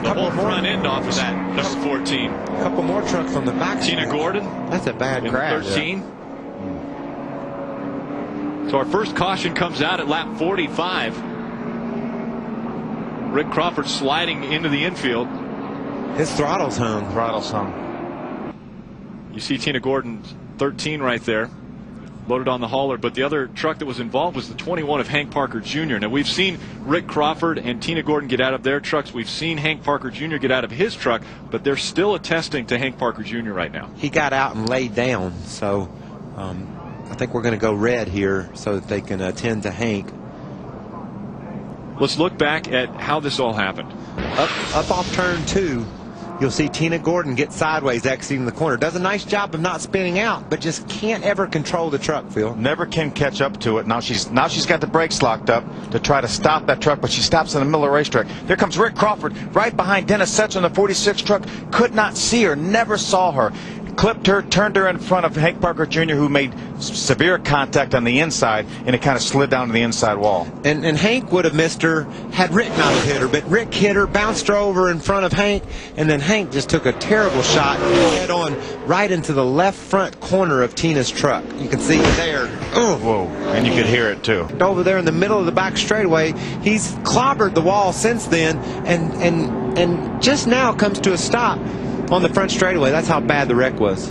Speaker 15: The whole front end off of that, number 14.
Speaker 11: A couple more trucks on the back.
Speaker 15: Tina Gordon.
Speaker 11: That's a bad
Speaker 15: in
Speaker 11: crash.
Speaker 15: 13. Yeah. So our first caution comes out at lap 45. Rick Crawford sliding into the infield.
Speaker 11: His throttle's hung.
Speaker 15: You see Tina Gordon 13 right there, loaded on the hauler, but the other truck that was involved was the 21 of Hank Parker Jr. Now we've seen Rick Crawford and Tina Gordon get out of their trucks. We've seen Hank Parker Jr. get out of his truck, but they're still attesting to Hank Parker Jr. right now.
Speaker 11: He got out and laid down, so I think we're going to go red here so that they can attend to Hank.
Speaker 15: Let's look back at how this all happened.
Speaker 11: Up off turn 2, you'll see Tina Gordon get sideways exiting the corner. Does a nice job of not spinning out, but just can't ever control the truck, Phil.
Speaker 9: Never can catch up to it. Now she's got the brakes locked up to try to stop that truck, but she stops in the middle of the racetrack. There comes Rick Crawford right behind Dennis Setzer on the 46 truck. Could not see her, never saw her. clipped her, turned her in front of Hank Parker Jr., who made severe contact on the inside, and it kind of slid down to the inside wall.
Speaker 16: And Hank would have missed her had Rick not have hit her, but Rick hit her, bounced her over in front of Hank, and then Hank just took a terrible shot head on right into the left front corner of Tina's truck. You can see it there. Oh,
Speaker 9: whoa! And you could hear it too.
Speaker 16: Over there in the middle of the back straightaway, he's clobbered the wall since then, and just now comes to a stop on the front straightaway. That's how bad the wreck was.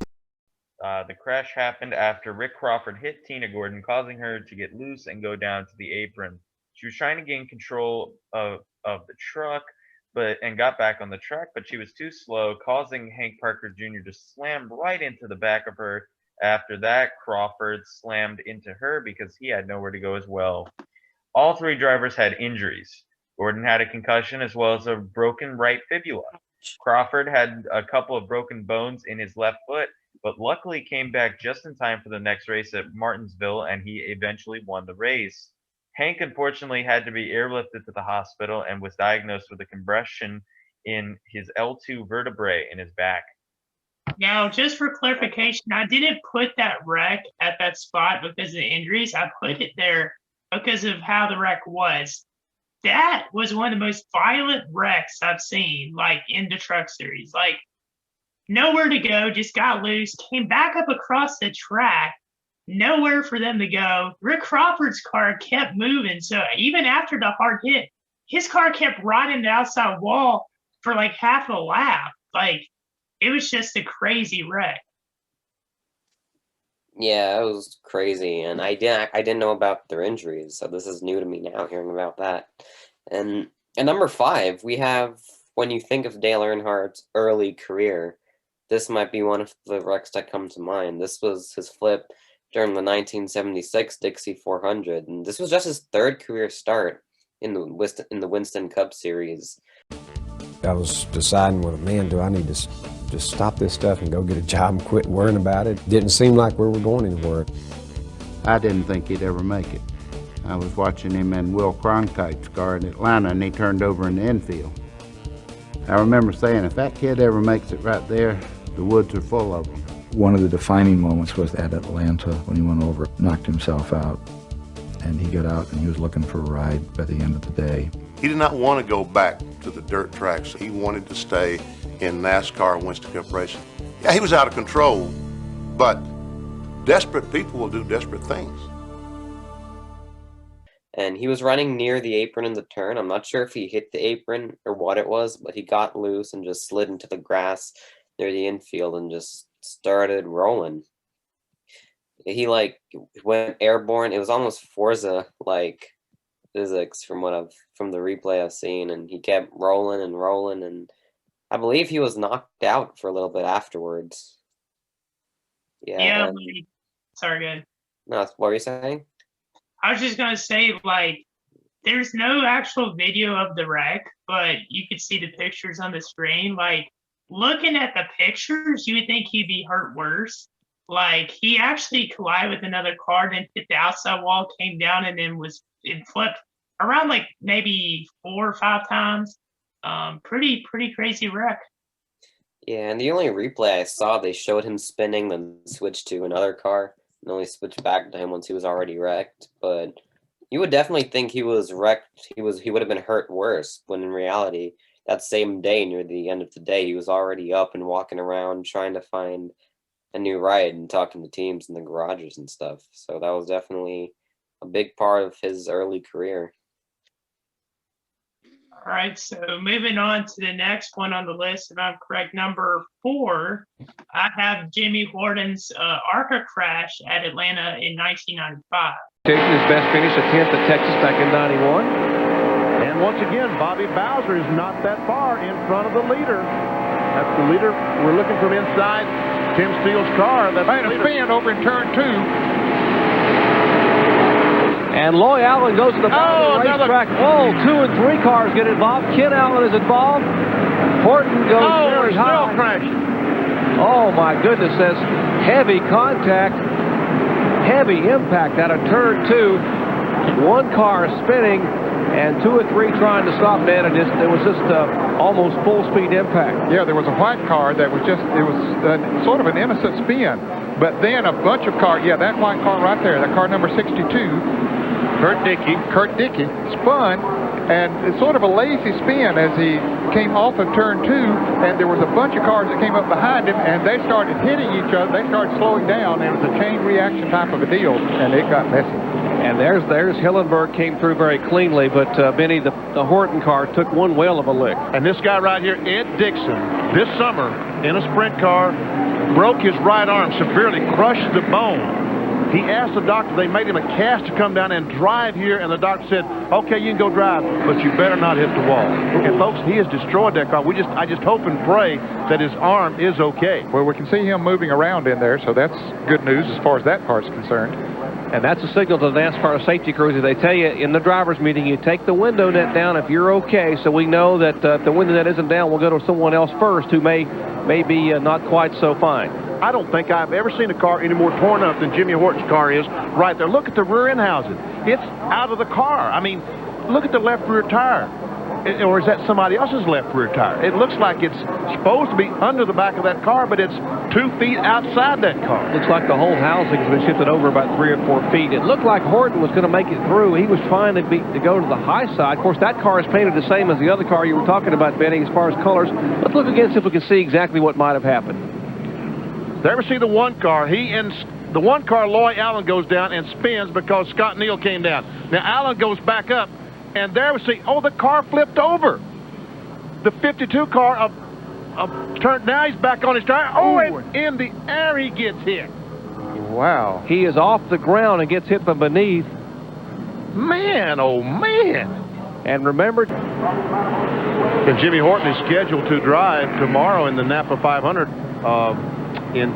Speaker 2: The crash happened after Rick Crawford hit Tina Gordon, causing her to get loose and go down to the apron. She was trying to gain control of the truck, and got back on the track, but she was too slow, causing Hank Parker Jr. to slam right into the back of her. After that, Crawford slammed into her because he had nowhere to go as well. All three drivers had injuries. Gordon had a concussion as well as a broken right fibula. Crawford had a couple of broken bones in his left foot, but luckily came back just in time for the next race at Martinsville, and he eventually won the race. Hank unfortunately had to be airlifted to the hospital and was diagnosed with a compression in his L2 vertebrae in his back.
Speaker 3: Now, just for clarification, I didn't put that wreck at that spot because of the injuries. I put it there because of how the wreck was. That was one of the most violent wrecks I've seen, like, in the truck series. Like, nowhere to go, just got loose, came back up across the track, nowhere for them to go. Rick Crawford's car kept moving, so even after the hard hit, his car kept riding the outside wall for like half a lap. Like, it was just a crazy wreck.
Speaker 4: Yeah, it was crazy, and I didn't know about their injuries, so this is new to me now hearing about that. And at number 5, we have, when you think of Dale Earnhardt's early career, this might be one of the wrecks that come to mind. This was his flip during the 1976 Dixie 400, and this was just his 3rd career start in the Winston Cup Series.
Speaker 17: I was deciding, well, man, do I need to just stop this stuff and go get a job and quit worrying about it? Didn't seem like we were going anywhere.
Speaker 18: I didn't think he'd ever make it. I was watching him in Will Cronkite's car in Atlanta, and he turned over in the infield. I remember saying, if that kid ever makes it right there, the woods are full of them.
Speaker 19: One of the defining moments was at Atlanta when he went over, knocked himself out, and he got out and he was looking for a ride by the end of the day.
Speaker 20: He did not want to go back to the dirt tracks. He wanted to stay in NASCAR and Winston Cup racing. Yeah, he was out of control, but desperate people will do desperate things.
Speaker 4: And he was running near the apron in the turn. I'm not sure if he hit the apron or what it was, but he got loose and just slid into the grass near the infield and just started rolling. He like went airborne. It was almost Forza like physics from the replay I've seen, and he kept rolling and rolling, and I believe he was knocked out for a little bit afterwards.
Speaker 3: Yeah. Sorry, good.
Speaker 4: No, what were you saying?
Speaker 3: I was just gonna say, like, there's no actual video of the wreck, but you could see the pictures on the screen. Like, looking at the pictures, you would think he'd be hurt worse. Like, he actually collided with another car, then hit the outside wall, came down, and then it flipped around like maybe 4 or 5 times. Pretty crazy wreck.
Speaker 4: Yeah, and the only replay I saw, they showed him spinning, then switched to another car, and only switched back to him once he was already wrecked. But you would definitely think he was wrecked. He would have been hurt worse, when in reality, that same day, near the end of the day, he was already up and walking around trying to find a new ride and talking to teams in the garages and stuff. So that was definitely a big part of his early career.
Speaker 3: All right, so moving on to the next one on the list, if I'm correct, number 4, I have Jimmy Horton's ARCA crash at Atlanta in 1995.
Speaker 21: Chasing his best finish, a 10th at Texas back in 91. And once again, Bobby Bowser is not that far in front of the leader. That's the leader. We're looking from inside Tim Steele's car. That's a spin over in turn 2. And Loy Allen goes to the bottom of the racetrack. Oh, 2 and 3 cars get involved. Ken Allen is involved. Horton goes very high. Crashed. Oh, my goodness. That's heavy contact, heavy impact out of turn 2. One car is spinning, and 2 or 3 trying to stop that, and it was just almost full speed impact.
Speaker 6: Yeah, there was a white car that was just, it was sort of an innocent spin, but then a bunch of cars, yeah, that white car right there, that car number 62, Kurt Dickey spun, and it's sort of a lazy spin as he came off of turn 2, and there was a bunch of cars that came up behind him, and they started hitting each other. They started slowing down. It was a chain reaction type of a deal, and it got messy.
Speaker 21: And there's Hillenberg came through very cleanly, but Benny, the Horton car took one whale of a lick. And this guy right here, Ed Dixon, this summer in a sprint car, broke his right arm severely, crushed the bone. He asked the doctor, they made him a cast to come down and drive here, and the doctor said, okay, you can go drive, but you better not hit the wall. And folks, he has destroyed that car. I just hope and pray that his arm is okay.
Speaker 6: Well, we can see him moving around in there, so that's good news as far as that part's concerned.
Speaker 21: And that's a signal to the NASCAR safety crews. They tell you in the driver's meeting, you take the window net down if you're okay, so we know that if the window net isn't down, we'll go to someone else first who may be not quite so fine. I don't think I've ever seen a car any more torn up than Jimmy Horton's car is right there. Look at the rear end housing. It's out of the car. I mean, look at the left rear tire. Or is that somebody else's left rear tire? It looks like it's supposed to be under the back of that car, but it's 2 feet outside that car. Looks like the whole housing has been shifted over about 3 or 4 feet. It looked like Horton was going to make it through. He was trying to go to the high side. Of course, that car is painted the same as the other car you were talking about, Benny, as far as colors. Let's look again, see if we can see exactly what might have happened. Did you ever see the one car? The one car, Loy Allen, goes down and spins because Scott Neal came down. Now, Allen goes back up, and there we see, the car flipped over. The 52 car turned, now he's back on his tire. And in the air he gets hit.
Speaker 6: Wow.
Speaker 21: He is off the ground and gets hit from beneath. Man, oh man. And remember, and Jimmy Horton is scheduled to drive tomorrow in the Napa 500 in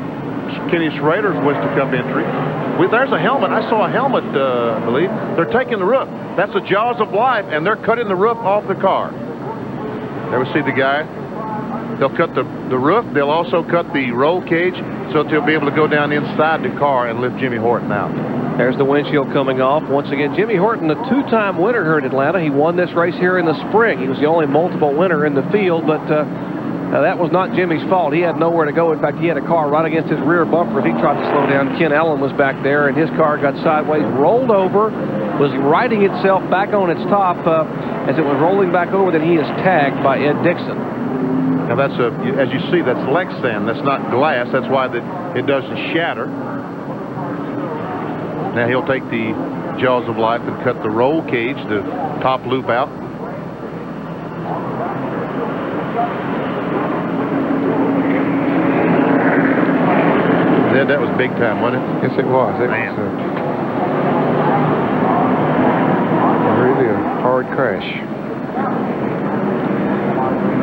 Speaker 21: Kenny Schrader's Winston Cup entry. There's a helmet. I saw a helmet, I believe. They're taking the roof. That's the jaws of life, and they're cutting the roof off the car. There we see the guy. They'll cut the roof. They'll also cut the roll cage so that they'll be able to go down inside the car and lift Jimmy Horton out. There's the windshield coming off. Once again, Jimmy Horton, a 2-time winner here in Atlanta. He won this race here in the spring. He was the only multiple winner in the field, but that was not Jimmy's fault. He had nowhere to go. In fact, he had a car right against his rear bumper. If he tried to slow down, Ken Allen was back there, and his car got sideways, rolled over, was righting itself back on its top. As it was rolling back over, then he is tagged by Ed Dixon. Now that's as you see, that's Lexan. That's not glass. That's why it doesn't shatter. Now he'll take the jaws of life and cut the roll cage, the top loop out. That was big time, wasn't it?
Speaker 6: Yes, it was. It was really a hard crash.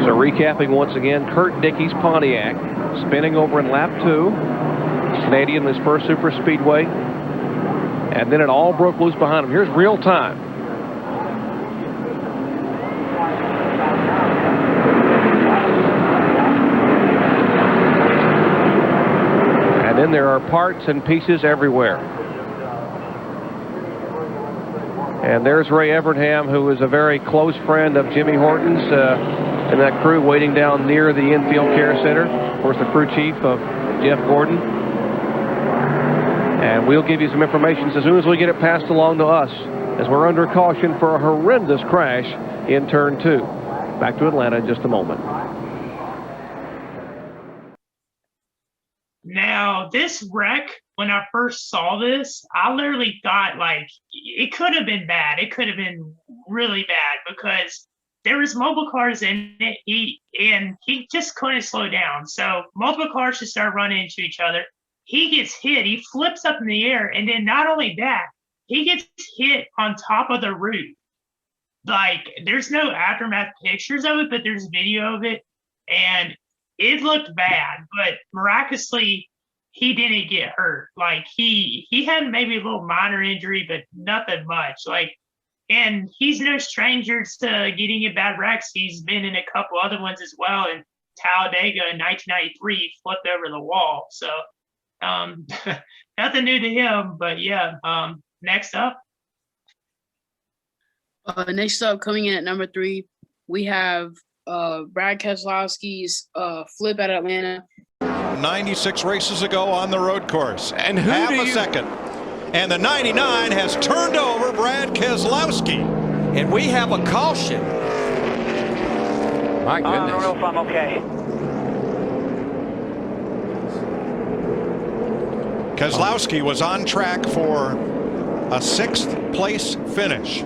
Speaker 21: So recapping once again, Kurt Dickey's Pontiac spinning over in lap 2. Canadian, his first super speedway. And then it all broke loose behind him. Here's real time. And then there are parts and pieces everywhere. And there's Ray Evernham, who is a very close friend of Jimmy Horton's, and that crew waiting down near the infield care center. Of course, the crew chief of Jeff Gordon. And we'll give you some information as soon as we get it passed along to us, as we're under caution for a horrendous crash in turn 2. Back to Atlanta in just a moment.
Speaker 3: Now, this wreck, when I first saw this, I literally thought, like, it could have been bad. It could have been really bad because there was multiple cars in it, he just couldn't slow down. So multiple cars just start running into each other. He gets hit. He flips up in the air. And then not only that, he gets hit on top of the roof. Like, there's no aftermath pictures of it, but there's video of it. And it looked bad, but miraculously, he didn't get hurt. Like, he had maybe a little minor injury, but nothing much. Like, and he's no stranger to getting in bad wrecks. He's been in a couple other ones as well. In Talladega in 1993, he flipped over the wall. So, nothing new to him, but yeah. Next up.
Speaker 5: Next up, coming in at number 3, we have Brad Keselowski's flip at Atlanta.
Speaker 7: 96 races ago on the road course.
Speaker 22: And who
Speaker 7: half
Speaker 22: do
Speaker 7: a
Speaker 22: you...
Speaker 7: second. And the 99 has turned over Brad Keselowski.
Speaker 22: And we have a caution. My goodness.
Speaker 10: I don't know if I'm okay.
Speaker 7: Keselowski was on track for a 6th place finish.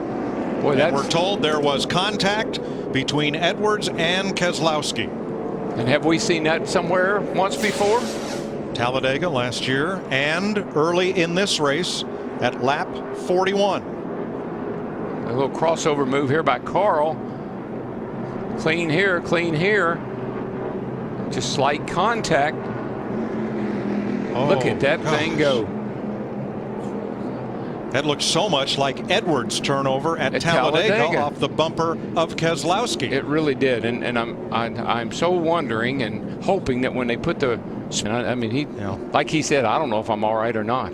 Speaker 22: Boy,
Speaker 7: and we're told there was contact between Edwards and Keselowski.
Speaker 22: And have we seen that somewhere once before?
Speaker 7: Talladega last year and early in this race at lap 41.
Speaker 22: A little crossover move here by Carl. Clean here, clean here. Just slight contact. Look at that thing go.
Speaker 7: That looks so much like Edwards' turnover at Talladega off the bumper of Keselowski.
Speaker 22: It really did, and I'm so wondering and hoping that when they put the, I mean, he, like he said, I don't know if I'm all right or not.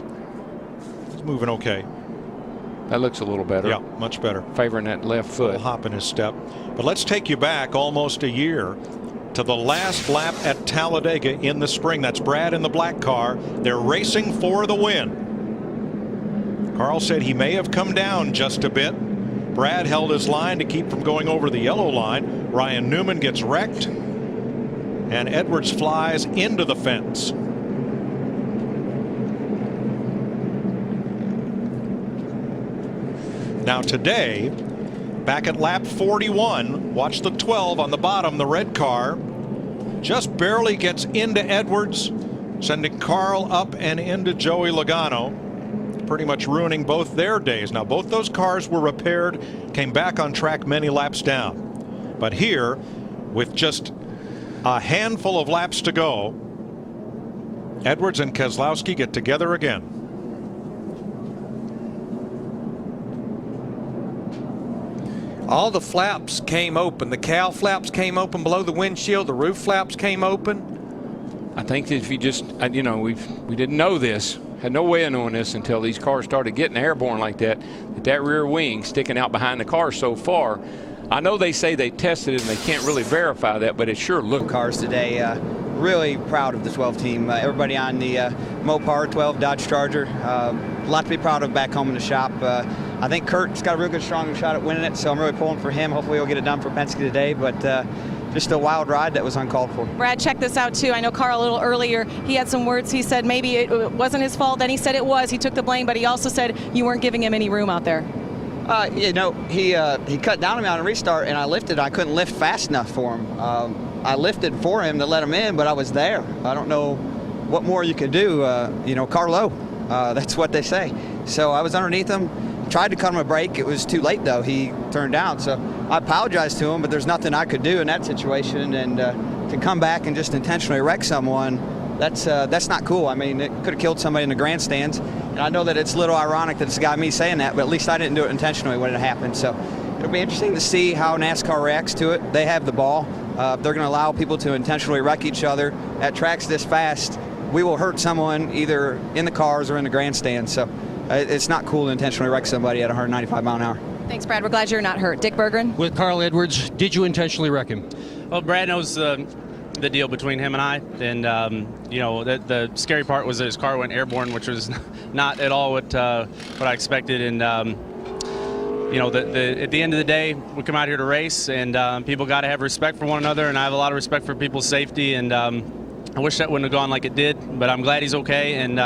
Speaker 7: He's moving okay.
Speaker 22: That looks a little better.
Speaker 7: Yeah, much better.
Speaker 22: Favoring that left foot.
Speaker 7: A little hop in his step. But let's take you back almost a year to the last lap at Talladega in the spring. That's Brad in the black car. They're racing for the win. Carl said he may have come down just a bit. Brad held his line to keep from going over the yellow line. Ryan Newman gets wrecked, and Edwards flies into the fence. Now today, back at lap 41, watch the 12 on the bottom, the red car just barely gets into Edwards, sending Carl up and into Joey Logano, pretty much ruining both their days. Now both those cars were repaired, came back on track many laps down. But here, with just a handful of laps to go, Edwards and Keselowski get together again.
Speaker 22: All the flaps came open. The cowl flaps came open below the windshield. The roof flaps came open. I think if you just, you know, we didn't know this, had no way of knowing this until these cars started getting airborne like that. That rear wing sticking out behind the car so far. I know they say they tested it and they can't really verify that, but it sure looked.
Speaker 23: Cars today, really proud of the 12 team. Everybody on the Mopar 12 Dodge Charger. A lot to be proud of back home in the shop. I think Kurt's got a real good, strong shot at winning it, so I'm really pulling for him. Hopefully he'll get it done for Penske today, but just a wild ride that was uncalled for.
Speaker 24: Brad, check this out, too. I know Carl a little earlier, he had some words. He said maybe it wasn't his fault. Then he said it was. He took the blame, but he also said you weren't giving him any room out there.
Speaker 23: You know, he cut down on me on a restart, and I lifted. I couldn't lift fast enough for him. I lifted for him to let him in, but I was there. I don't know what more you could do. You know, Carlo, that's what they say. So I was underneath him. Tried to cut him a break. It was too late, though. He turned down. So I apologized to him, but there's nothing I could do in that situation. And to come back and just intentionally wreck someone, that's not cool. I mean, it could have killed somebody in the grandstands. And I know that it's a little ironic that it's got me saying that, but at least I didn't do it intentionally when it happened. So it'll be interesting to see how NASCAR reacts to it. They have the ball. If they're going to allow people to intentionally wreck each other at tracks this fast, we will hurt someone either in the cars or in the grandstands. So it's not cool to intentionally wreck somebody at 195 mile an hour.
Speaker 24: Thanks, Brad. We're glad you're not hurt. Dick Berggren?
Speaker 25: With Carl Edwards, did you intentionally wreck him?
Speaker 26: Well, Brad knows the deal between him and I, and you know, the scary part was that his car went airborne, which was not at all what I expected. And you know, at the end of the day, we come out here to race, and people got to have respect for one another, and I have a lot of respect for people's safety, and I wish that wouldn't have gone like it did, but I'm glad he's okay, and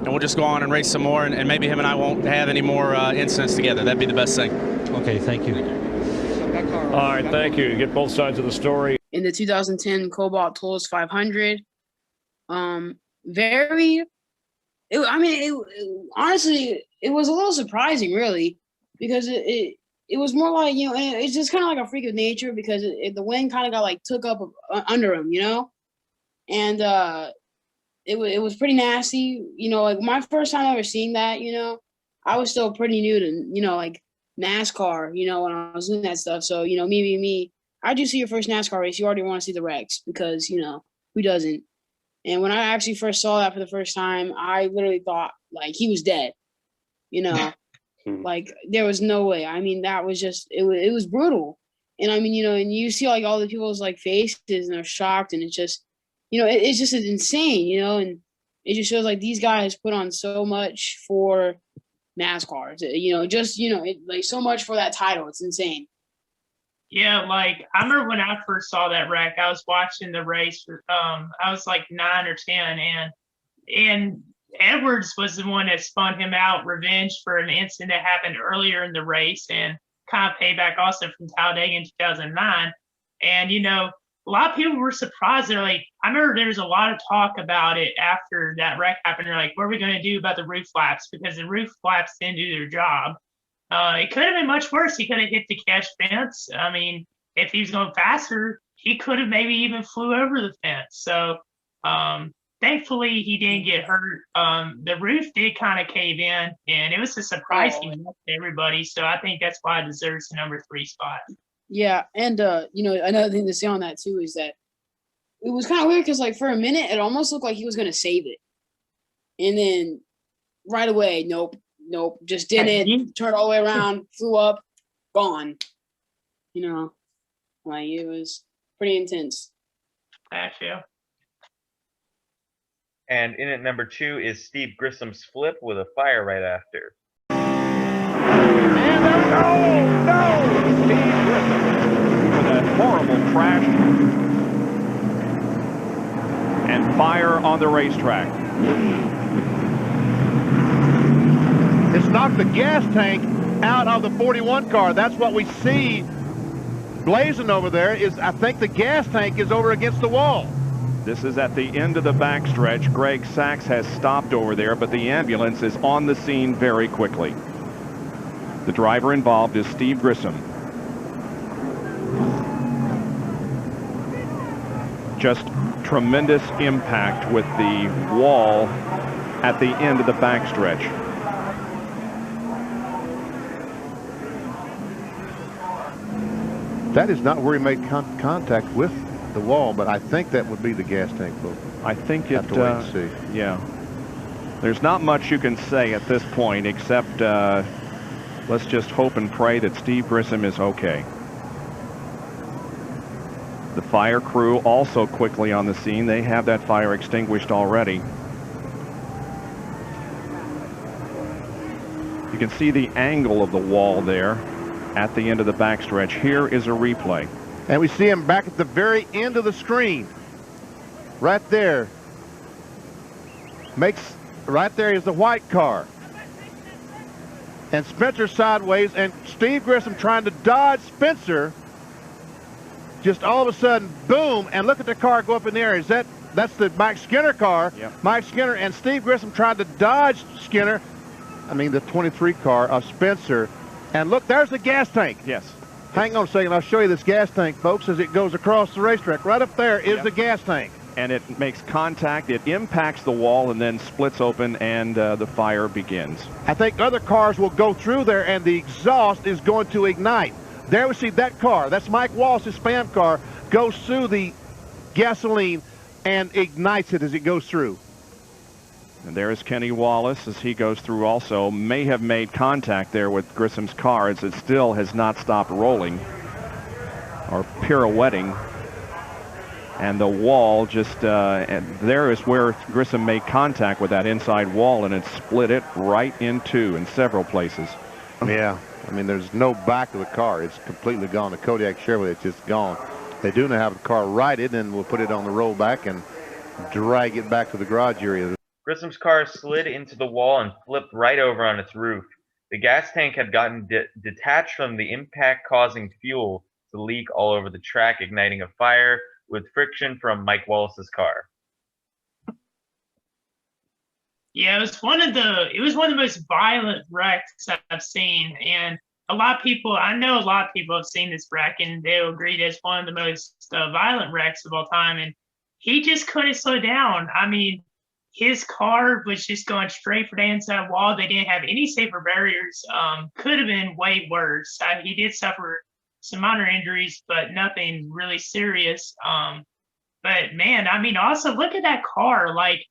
Speaker 26: we'll just go on and race some more, and maybe him and I won't have any more incidents together. That'd be the best thing.
Speaker 25: Okay, thank you.
Speaker 21: All right, thank you. You get both sides of the story.
Speaker 5: In the 2010 Cobalt Tools 500, honestly, it was a little surprising, really, because it was more like, you know, it's just kind of like a freak of nature, because the wind kind of got like took up under him, you know. And it was pretty nasty, you know. Like my first time ever seeing that, you know, I was still pretty new to, you know, like NASCAR, you know, when I was doing that stuff. So, you know, me, I do see your first NASCAR race, you already want to see the wrecks, because, you know, who doesn't? And when I actually first saw that for the first time, I literally thought like he was dead, you know. Like there was no way. I mean, that was just it was brutal. And I mean, and you see like all the people's like faces and they're shocked, and it's just, it's just insane, and it just shows like these guys put on so much for NASCAR. Like so much for that title. It's insane.
Speaker 3: Yeah, like I remember when I first saw that wreck, I was watching the race. I was like 9 or 10, and Edwards was the one that spun him out, revenge for an incident that happened earlier in the race, and kind of payback also from Talladega in 2009. And a lot of people were surprised. They're like, I remember there was a lot of talk about it after that wreck happened. They're like, what are we going to do about the roof flaps? Because the roof flaps didn't do their job. It could have been much worse. He could have hit the catch fence. I mean, if he was going faster, he could have maybe even flew over the fence. So thankfully, he didn't get hurt. The roof did kind of cave in, and it was a surprising to everybody. So I think that's why it deserves the number 3 spot.
Speaker 5: Yeah, and another thing to say on that too is that it was kind of weird because like for a minute it almost looked like he was gonna save it, and then right away, nope, just didn't. Turned all the way around, flew up, gone. Like it was pretty intense.
Speaker 3: Yeah.
Speaker 2: And in at number 2 is Steve Grissom's flip with a fire right after.
Speaker 6: And there we go! No! Steve Grissom with that horrible crash and fire on the racetrack. It's knocked the gas tank out of the 41 car. That's what we see blazing over there. I think the gas tank is over against the wall. This is at the end of the backstretch. Greg Sachs has stopped over there, but the ambulance is on the scene very quickly. The driver involved is Steve Grissom. Just tremendous impact with the wall at the end of the backstretch.
Speaker 21: That is not where he made contact with the wall, but I think that would be the gas tank, folks.
Speaker 6: I think it,
Speaker 21: have to wait and see.
Speaker 6: Yeah. There's not much you can say at this point except let's just hope and pray that Steve Grissom is okay. The fire crew also quickly on the scene. They have that fire extinguished already. You can see the angle of the wall there at the end of the backstretch. Here is a replay.
Speaker 21: And we see him back at the very end of the screen. Right there. Right there is the white car. And Spencer sideways, and Steve Grissom trying to dodge Spencer. Just all of a sudden, boom, and look at the car go up in the air. That's the Mike Skinner car.
Speaker 6: Yep.
Speaker 21: Mike Skinner and Steve Grissom trying to dodge Skinner. I mean, the 23 car of Spencer. And look, there's the gas tank.
Speaker 6: Yes.
Speaker 21: Hang on a second, I'll show you this gas tank, folks, as it goes across the racetrack. Right up there is the gas tank.
Speaker 6: And it makes contact, it impacts the wall and then splits open, and the fire begins.
Speaker 21: I think other cars will go through there and the exhaust is going to ignite. There we see that car, that's Mike Wallace's Spam car, goes through the gasoline and ignites it as it goes through.
Speaker 6: And there is Kenny Wallace as he goes through also. May have made contact there with Grissom's car as it still has not stopped rolling or pirouetting. And the wall just, and there is where Grissom made contact with that inside wall, and it split it right in two in several places.
Speaker 21: Yeah, I mean, there's no back of the car. It's completely gone. The Kodiak Chevrolet's just gone. They do now have the car righted, and we'll put it on the rollback and drag it back to the garage area.
Speaker 2: Grissom's car slid into the wall and flipped right over on its roof. The gas tank had gotten detached from the impact, causing fuel to leak all over the track, igniting a fire with friction from Mike Wallace's car.
Speaker 3: Yeah, it was one of the most violent wrecks I've seen, and I know a lot of people have seen this wreck, and they'll agree that it's one of the most violent wrecks of all time. And he just couldn't slow down. I mean, his car was just going straight for the inside wall. They didn't have any safer barriers. Could have been way worse. He did suffer some minor injuries, but nothing really serious. But man, I mean, also look at that car. Like,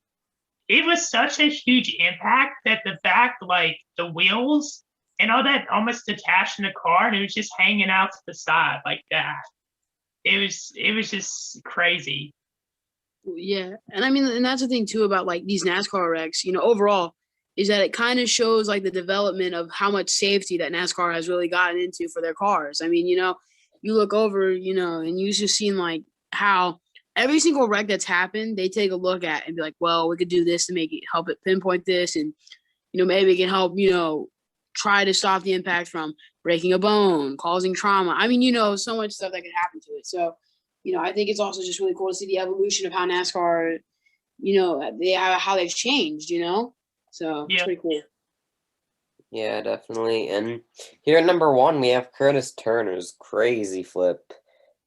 Speaker 3: it was such a huge impact that the back, like the wheels and all that almost detached in the car, and it was just hanging out to the side like that. It was just crazy.
Speaker 5: Yeah, and I mean, and that's the thing too about like these NASCAR wrecks. Overall, is that it kind of shows like the development of how much safety that NASCAR has really gotten into for their cars. I mean, you look over, and you just seen like how every single wreck that's happened, they take a look at and be like, well, we could do this to make it help it pinpoint this, and maybe it can help, try to stop the impact from breaking a bone, causing trauma. I mean, so much stuff that can happen to it. So, I think it's also just really cool to see the evolution of how NASCAR, how they've changed, So it's pretty cool.
Speaker 4: Yeah, definitely. And here at number 1, we have Curtis Turner's crazy flip.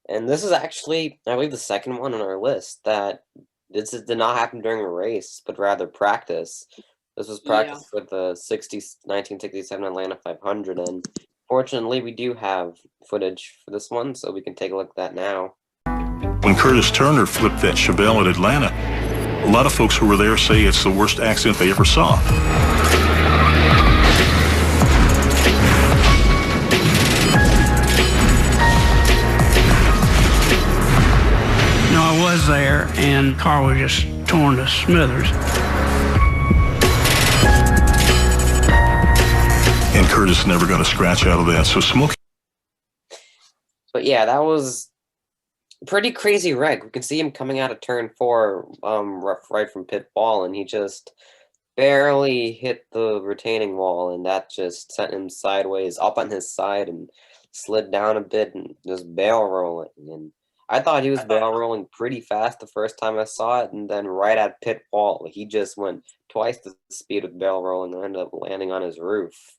Speaker 4: And this is actually, I believe, the second one on our list that did not happen during a race, but rather practice. This was practice with the 1967 Atlanta 500. And fortunately, we do have footage for this one, so we can take a look at that now.
Speaker 1: When Curtis Turner flipped that Chevelle at Atlanta, a lot of folks who were there say it's the worst accident they ever saw.
Speaker 8: No, I was there, and the car was just torn to smithers.
Speaker 1: And Curtis never got a scratch out of that. So Smokey.
Speaker 4: But yeah, that was a pretty crazy wreck. We can see him coming out of turn 4, right from pit wall, and he just barely hit the retaining wall, and that just sent him sideways up on his side and slid down a bit and just barrel rolling. And I thought he was barrel rolling pretty fast the first time I saw it, and then right at pit wall, he just went twice the speed of barrel rolling and ended up landing on his roof.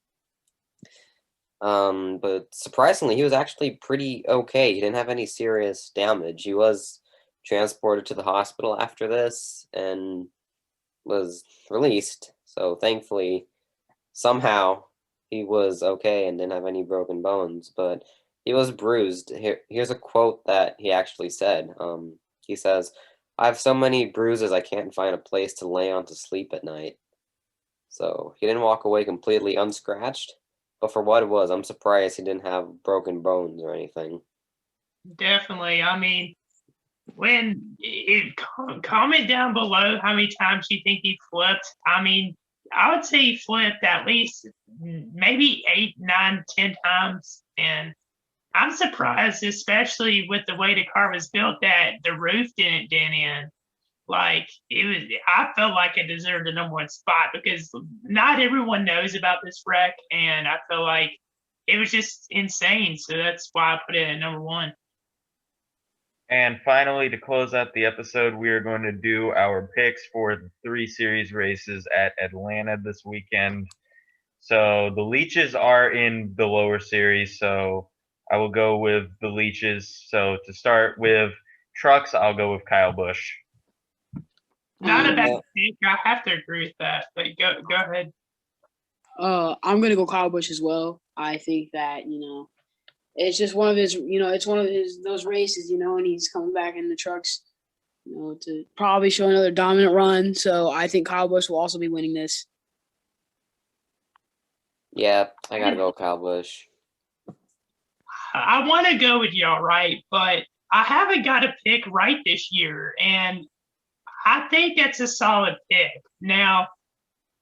Speaker 4: But surprisingly, he was actually pretty okay. He didn't have any serious damage. He was transported to the hospital after this and was released. So thankfully, somehow he was okay and didn't have any broken bones, but he was bruised. Here's a quote that he actually said. He says, "I have so many bruises I can't find a place to lay on to sleep at night." So he didn't walk away completely unscratched, but for what it was, I'm surprised he didn't have broken bones or anything.
Speaker 3: Definitely. I mean, comment down below how many times you think he flipped. I mean, I would say he flipped at least maybe 8, 9, 10 times. And I'm surprised, especially with the way the car was built, that the roof didn't dent in. Like, I felt like it deserved the number 1 spot because not everyone knows about this wreck, and I feel like it was just insane. So that's why I put it at number 1.
Speaker 2: And finally, to close out the episode, we are going to do our picks for the 3 series races at Atlanta this weekend. So the Leeches are in the lower series, so I will go with the Leeches. So to start with trucks, I'll go with Kyle Busch.
Speaker 3: Not a bad pick. I have to agree with that. But go ahead.
Speaker 5: I'm gonna go Kyle Busch as well. I think that it's just one of his, it's one of those races, and he's coming back in the trucks, to probably show another dominant run. So I think Kyle Busch will also be winning this.
Speaker 4: Yeah, I gotta go Kyle Busch.
Speaker 3: I want to go with y'all, right? But I haven't got a pick right this year, and I think that's a solid pick. Now,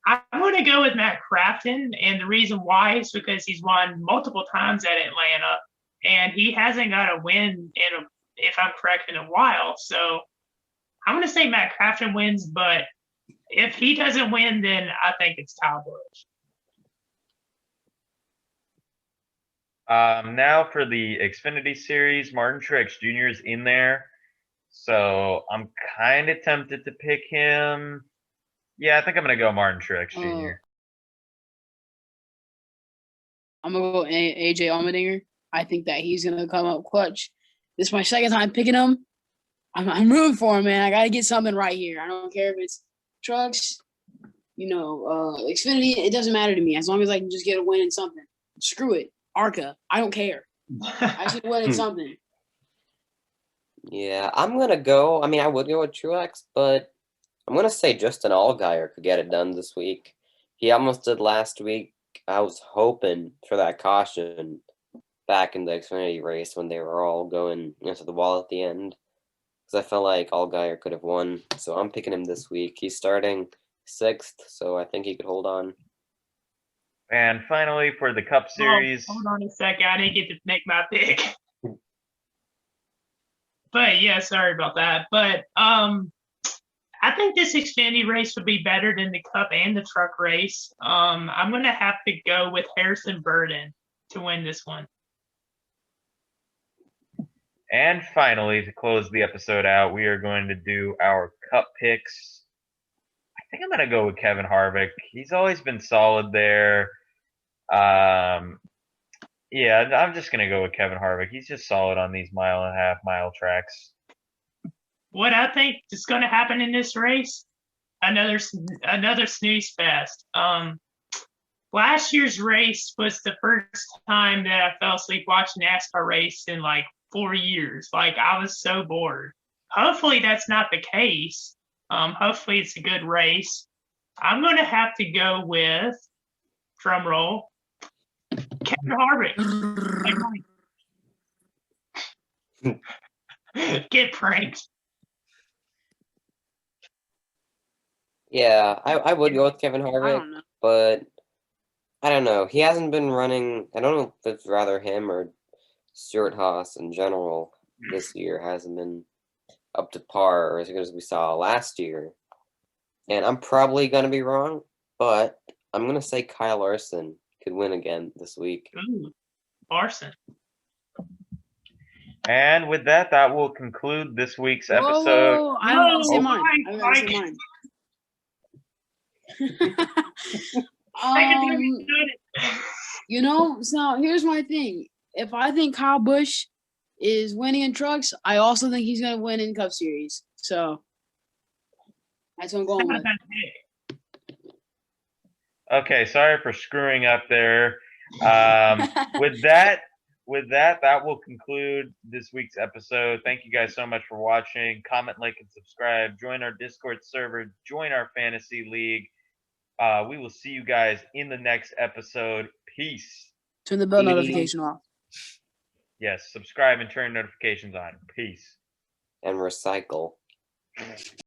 Speaker 3: I'm going to go with Matt Crafton, and the reason why is because he's won multiple times at Atlanta, and he hasn't got a win if I'm correct, in a while. So I'm going to say Matt Crafton wins, but if he doesn't win, then I think it's Kyle Busch.
Speaker 2: Now for the Xfinity Series, Martin Truex Jr. is in there. So I'm kind of tempted to pick him. Yeah, I think I'm going to go Martin Truex Jr.
Speaker 5: I'm going to go AJ Allmendinger. I think that he's going to come up clutch. This is my second time picking him. I'm rooting for him, man. I got to get something right here. I don't care if it's trucks, Xfinity. It doesn't matter to me. As long as I can just get a win in something. Screw it. ARCA. I don't care. I should win in something.
Speaker 4: Yeah, I'm going to go. I mean, I would go with Truex, but I'm going to say Justin Allgaier could get it done this week. He almost did last week. I was hoping for that caution back in the Xfinity race when they were all going into the wall at the end, because I felt like Allgaier could have won. So I'm picking him this week. He's starting 6th, so I think he could hold on.
Speaker 2: And finally, for the Cup Series.
Speaker 3: Hold on a second. I didn't get to make my pick. But yeah, sorry about that. But I think this Xfinity race would be better than the Cup and the Truck race. I'm gonna have to go with Harrison Burton to win this one.
Speaker 2: And finally, to close the episode out, we are going to do our Cup picks. I think I'm going to go with Kevin Harvick. He's always been solid there. Yeah, I'm just going to go with Kevin Harvick. He's just solid on these 1.5 mile tracks.
Speaker 3: What I think is going to happen in this race, another snooze fest. Last year's race was the first time that I fell asleep watching NASCAR race in like 4 years. Like, I was so bored. Hopefully that's not the case. Hopefully it's a good race. I'm going to have to go with, drum roll, Kevin Harvick. Get pranked.
Speaker 4: Yeah, I would go with Kevin Harvick, but I don't know. He hasn't been running. I don't know if it's rather him or Stuart Haas in general this year hasn't been up to par as good as we saw last year. And I'm probably going to be wrong, but I'm going to say Kyle Larson could win again this week.
Speaker 3: Ooh, Larson.
Speaker 2: And with that, that will conclude this week's episode.
Speaker 5: Whoa. I don't say mine. I don't say mine. You know, so here's my thing. If I think Kyle Busch is winning in trucks, I also think he's going to win in Cup Series. So that's what I'm going with.
Speaker 2: Okay, sorry for screwing up there. With that, that will conclude this week's episode. Thank you guys so much for watching. Comment, like, and subscribe. Join our Discord server. Join our fantasy league. We will see you guys in the next episode. Peace.
Speaker 5: Turn the bell notification off.
Speaker 2: Yes, subscribe and turn notifications on. Peace.
Speaker 4: And recycle.